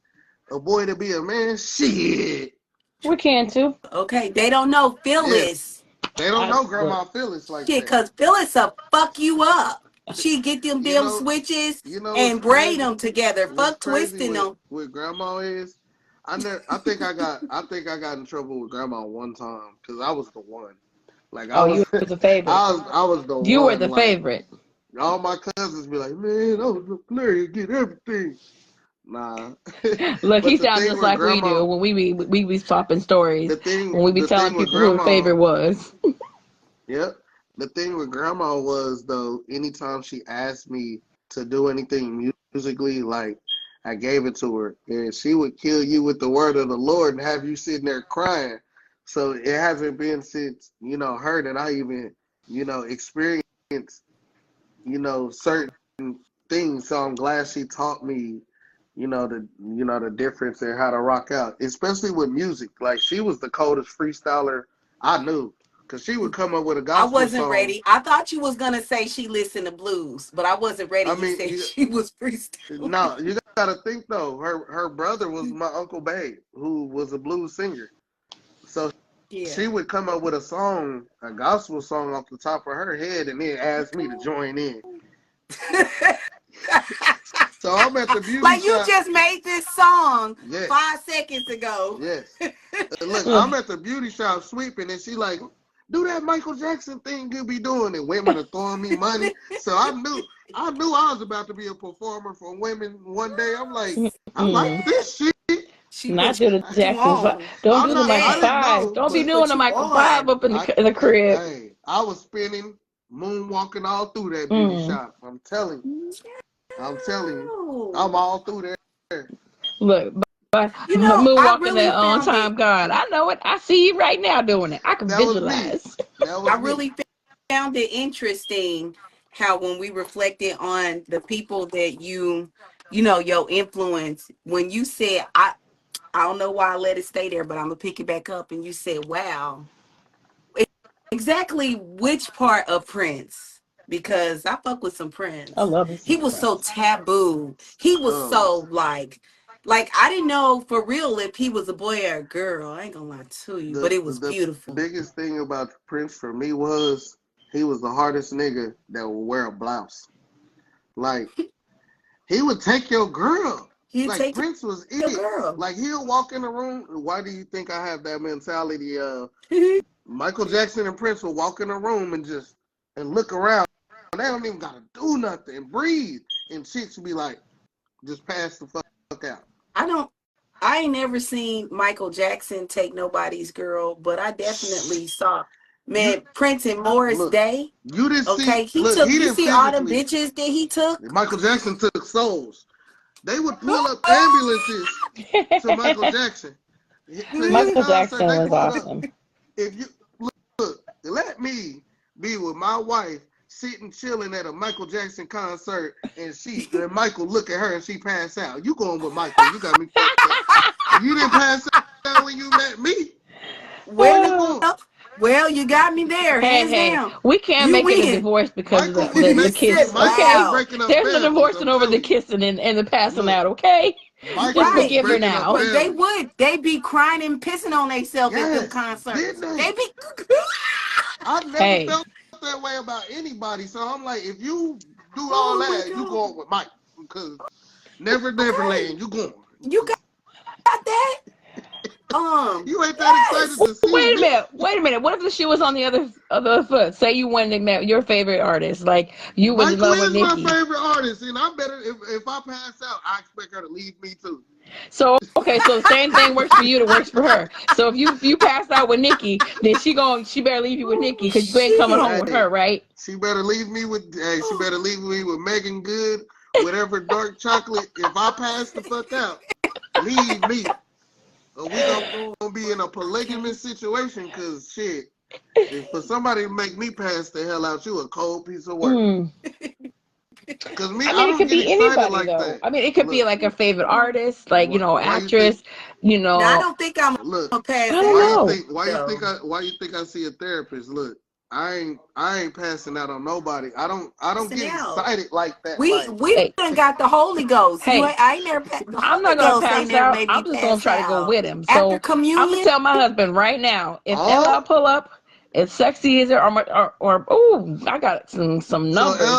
a boy to be a man. Shit. We can too. Okay, they don't know Yes. Phyllis. They don't know Grandma Look, Phyllis like Shit, that. cause Phyllis will fuck you up. She get them You damn know, switches you know what's and braid crazy? them together. What's Fuck crazy twisting them. with Grandma is, I think I got in trouble with Grandma one time because I was the one. Like I oh, was, you was the favorite. I was the You were one. the Like favorite. all my cousins be like, man, I was the player, get everything. Nah, Look, but he the sounds thing just with like we do Grandma, when we be swapping stories. When we be the telling thing with people who the Grandma, favorite was. yep. The thing with Grandma was though, anytime she asked me to do anything musically, like I gave it to her, and she would kill you with the word of the Lord and have you sitting there crying. So it hasn't been since her that I even experienced certain things. So I'm glad she taught me the difference and how to rock out, especially with music. Like she was the coldest freestyler I knew, because she would come up with a I gospel wasn't song. ready. I thought you was gonna say she listened to blues, but I wasn't ready. I You mean, said she was freestyle. no, you gotta think though. Her brother was my Uncle Babe, who was a blues singer. So Yeah. she would come up with a gospel song off the top of her head, and then ask me to join in. So I'm at the beauty Like you shop. just made this song Yes, 5 seconds ago. yes. Look, Look, I'm at the beauty shop sweeping, and she like, do that Michael Jackson thing you be doing, and women are throwing me money. So I knew I was about to be a performer for women one day. I'm like, I like mm, this shit. She not put do the you Jackson 5. on. Don't I'm do the not. Michael I Yes, didn't 5. know, Don't be she but doing put the you Michael 5 on. up in the crib. I was spinning, moonwalking all through that beauty Mm. shop. I'm telling you, I'm No. all through there. Look, but I moonwalking really that on found time it. God. I know it. I see you right now doing it. I can That was me. visualize. That I was me. really found it interesting how when we reflected on the people that your influence, when you said I don't know why I let it stay there, but I'm gonna pick it back up and you said, wow. Exactly which part of Prince? Because I fuck with some I Prince. love me He some was so Prince. taboo. He was Um, so like I didn't know for real if he was a boy or a girl. I ain't gonna lie to you, but it was the beautiful. biggest thing about Prince for me was he was the hardest nigga that would wear a blouse. Like he would take your girl. He'd Like take Prince was your it. girl. Like he'll walk in the room. Why do you think I have that mentality of Michael Jackson and Prince will walk in the room and look around. They don't even gotta do nothing. Breathe. And chicks will be like, just pass the fuck out. I don't I ain't never seen Michael Jackson take nobody's girl, but I definitely saw You man Prince and Morris look, Day. you didn't see Okay, he look, took he you didn't see all the physically. bitches that he took? Michael Jackson took souls. They would pull up ambulances to Michael Jackson. To his Michael concert, Jackson they was pulled up. awesome. If you look, let me be with my wife sitting chilling at a Michael Jackson concert and Michael look at her and she pass out. You going with Michael. You got me fucked up. You didn't pass out when you met me. Where you Well, going? well, you got me there, Hey, hands hey, down. we can't You make it a win. divorce because of Michael was the making kiss. Michael was Okay, Wow. breaking up there's the families, divorcing I'm over the telling you. kissing and the passing Look, out. Okay, Michael just was Right. forgive her breaking up now. Cause they families. would. They be crying and pissing on themselves at them Yes, didn't concerts. They they? be I've never Hey, felt that way about anybody. So I'm like, if you do all oh my that, you God. going with Mike. Because Never Okay. Neverland, you going. You got that? You ain't that excited Yes. to see wait a me. minute. Wait a minute. What if the shoe was on the other foot? Say you wanted to met your favorite artist, like you was in Michael love with is my Nicki. favorite artist, and I better if I pass out, I expect her to leave me too. So okay, so the same thing works for you that works for her. So if you pass out with Nicki, then she better leave you with Nicki Oh because you ain't coming home shit. with Hey, her, right? she better leave me with. Hey, she Oh, better leave me with Megan Good, whatever dark chocolate. If I pass the fuck out, leave me. Or we gonna be in a okay. polygamous situation. Cause shit, if for somebody to make me pass the hell out, you a cold piece of work. Mm. Cause me, I I mean, it don't could get be excited anybody like though. that. I mean, it could be Look, like a favorite artist, like why you think? actress. Now I I don't think I'm Look, gonna pass don't that why you out know. think? Why you think though. I see a therapist? Look, I ain't passing out on nobody. I don't Listen get out. excited like that. We Like, we Hey, done got the Holy Ghost. hey, I ain't never the I'm Holy not gonna Ghost ain't pass never out. made me I'm just gonna pass try to go out. with him. After So I'm gonna communion, tell my husband right now, if LL oh, pull up, as sexy as it or oh, I got some so numbers,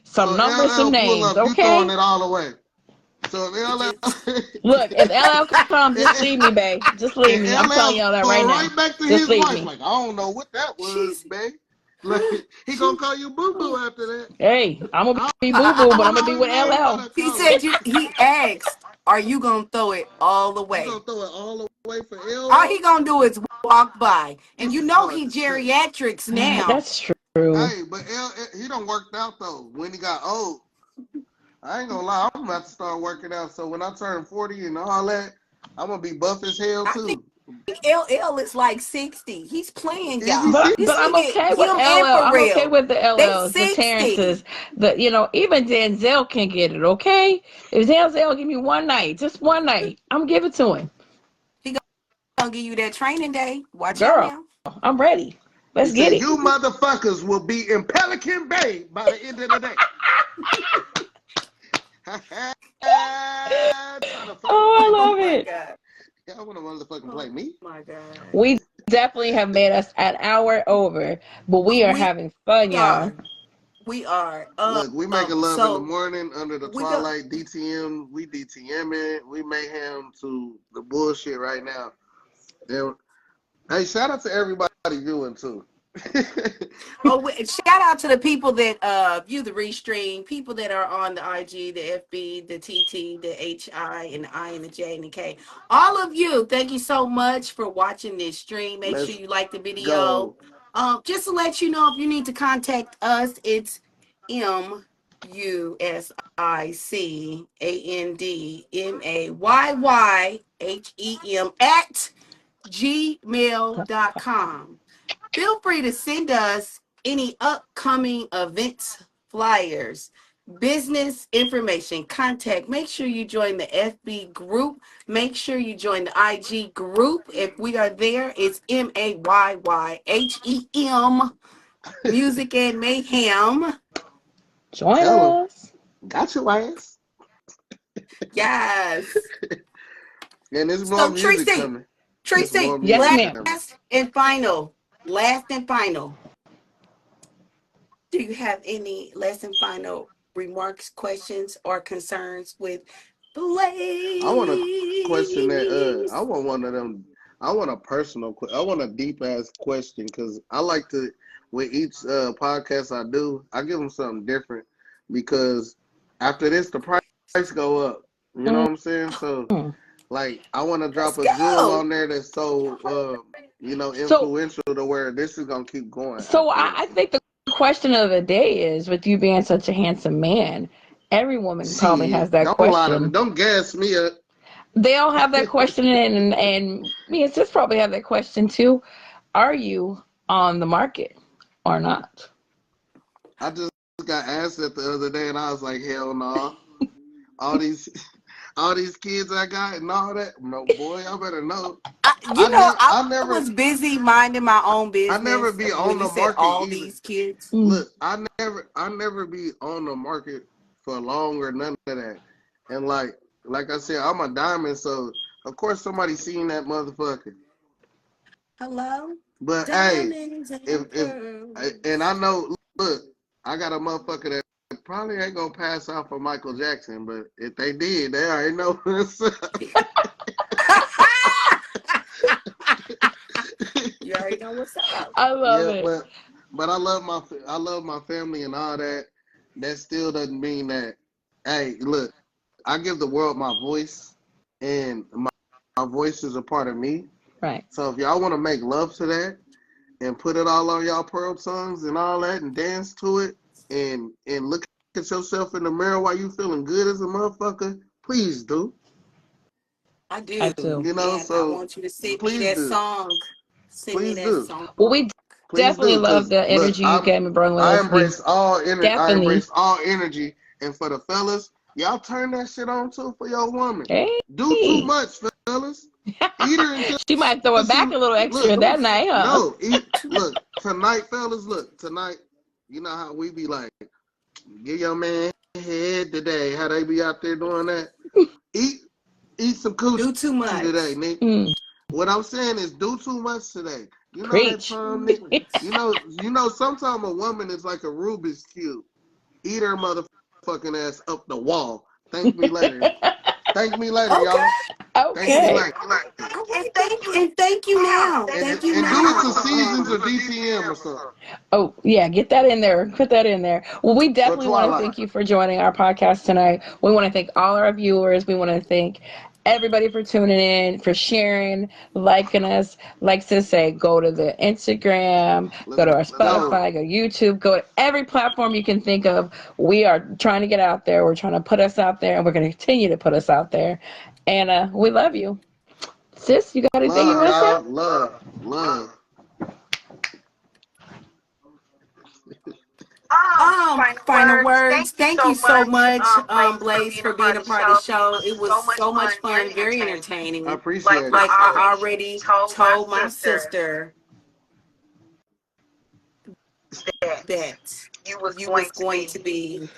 some numbers, some LL pull names. up, you throwing Okay. it all away. So if you LL just Look, if LL comes, just leave me, babe. Just leave me. I'm and telling LL y'all that right going now. right back to Just his leave wife, me. like, I don't know what that was, she's babe. Like, he gonna she. call you boo boo after that. Hey, I'm gonna I be boo boo, but I'm don't gonna know be his with name, but LL. I He call him. said he asked, "Are you gonna throw it all the You way?" gonna throw it all the way for All he LL? gonna do is walk by, He and you said, know oh he shit. geriatrics now. That's true. Hey, but he done worked out though. When he got old, I ain't gonna lie, I'm about to start working out. So when I turn 40 and all that, I'm gonna be buff as hell I think too. LL is like 60. He's playing Is he y'all. This But I'm nigga, 60? okay with him and LL. I'm okay Pharrell, with the they LLs, the 60. Terrences, even Denzel can get it. Okay, if Denzel give me one night, just one night, I'm give it to him, He gonna give you that training day. Watch out girl. now. I'm ready. He Let's get said, it. you motherfuckers will be in Pelican Bay by the end of the day. Trying to fucking Oh, play I Oh me. love my it. god. Y'all wanna motherfucking play Oh me? my god. We definitely have made us an hour over, but we are We having fun, y'all. are. We are. Look, we making love in the So morning under the we go. twilight. DTM, we DTM it. We mayhem to the bullshit right now. And, hey, shout out to everybody viewing too. Oh, shout out to the people that view the restream, people that are on the IG, the FB, the TT, the HI, and the I and the J and the K. All of you, thank you so much for watching this stream. Make sure Let's you like the video. go. Just to let you know, if you need to contact us, it's MUSICANDMAYYHEM at gmail.com. Feel free to send us any upcoming events, flyers, business information, contact. Make sure you join the FB group. Make sure you join the IG group. If we are there, it's MAYYHEM, Music and Mayhem. Join Tell them. us. Got your ass. Yes. And there's more So music Tricee, coming. There's more Tricee, Yes, music ma'am. coming. last and final. Do you have any last and final remarks, questions, or concerns with I want to question that. I Blaze? want one of them. I want a I want a deep ass question because I like to. With each podcast I do, I give them something different because after this, the price go up. You know what I'm saying? So, Mm. like, I want to Let's drop a jewel go. on there that's so, So, influential to where this is gonna keep going so after I this. think the question of the day is, with you being such a handsome man, every woman probably has Shit, that don't lie to me. question. Don't gas me up. They all have that question, and me and sis probably have that question too. Are you on the market or not? I just got asked that the other day, and I was like, hell no. All these all these kids I got and all that. No, boy, I better know. I never I I never was busy minding my own I never business be when on you the said market all either. these kids. Mm. Look, I never be on the market for long or none of that. And like I said, I'm a diamond, so of course somebody seen that motherfucker. Hello? But hey, Diamonds and if and pearls. I know, look, I got a motherfucker that probably ain't gonna pass out for Michael Jackson, but if they did, they already know what's up. You already know what's up. I love Yeah, it. but I love my family and all that. That still doesn't mean that. Hey, look, I give the world my voice, and my voice is a part of me. Right. So if y'all want to make love to that and put it all on y'all pearl tongues and all that and dance to it and look at yourself in the mirror while you feeling good as a motherfucker, please do. I I do. do. And I So want you to send me please that do. song. Send me Please that do. song. Well, we Please definitely do. love Cause the look, energy you came and brought with I us. We embrace all energy. I definitely, embrace all energy, And for the fellas, y'all turn that shit on too for your woman. Hey. Do too much, fellas. Eat her until She might throw it back a little extra that night, huh? No, look, tonight, fellas, tonight, you know how we be like, give your man head today. How they be out there doing that? Eat some coochie Do too much today, Nick. What I'm saying is do too much today. You know Preach. that time, Nick? You know, sometimes a woman is like a Rubik's Cube. Eat her motherfucking ass up the wall. Thank me later. Thank me later, y'all. Okay. And thank you now. And do it to Seasons or DTM or something. Oh, yeah, get that in there. Put that in there. Well, we definitely want to thank you for joining our podcast tonight. We want to thank all our viewers. We want to thank everybody for tuning in, for sharing, liking us. Like Sis say, go to the Instagram, go to our Spotify, go to YouTube, go to every platform you can think of. We are trying to get out there. We're trying to put us out there, and we're going to continue to put us out there. And we love you. Sis, you got anything you want to say? Love. Final words. Thank you so much, Blazze, for being a part of the show. It was so much fun, very entertaining. I appreciate it. Like I already told my sister that you was going to be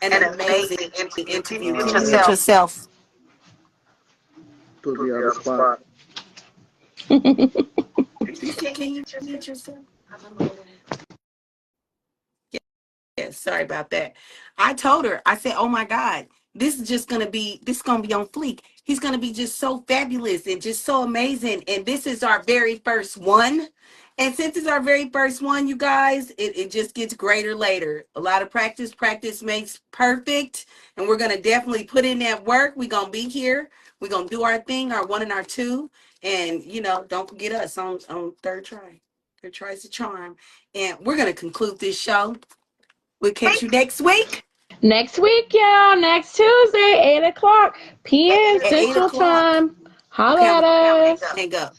an amazing interview. Can you mute yourself? Put me on the spot. Can you mute yourself? Yes, sorry about that. I told her, I said, oh my God, this is gonna be on fleek. He's gonna be just so fabulous and just so amazing. And this is our very first one. And since it's our very first one, you guys, it just gets greater later. A lot of practice makes perfect. And we're gonna definitely put in that work. We're gonna be here. We're gonna do our thing, our one and our two. And don't forget us on third try. Third try's the charm. And we're gonna conclude this show. We'll catch you next week. Next week, y'all. Next Tuesday, 8 o'clock p.m. At 8 Central o'clock. Time. Holla at us. Hang up.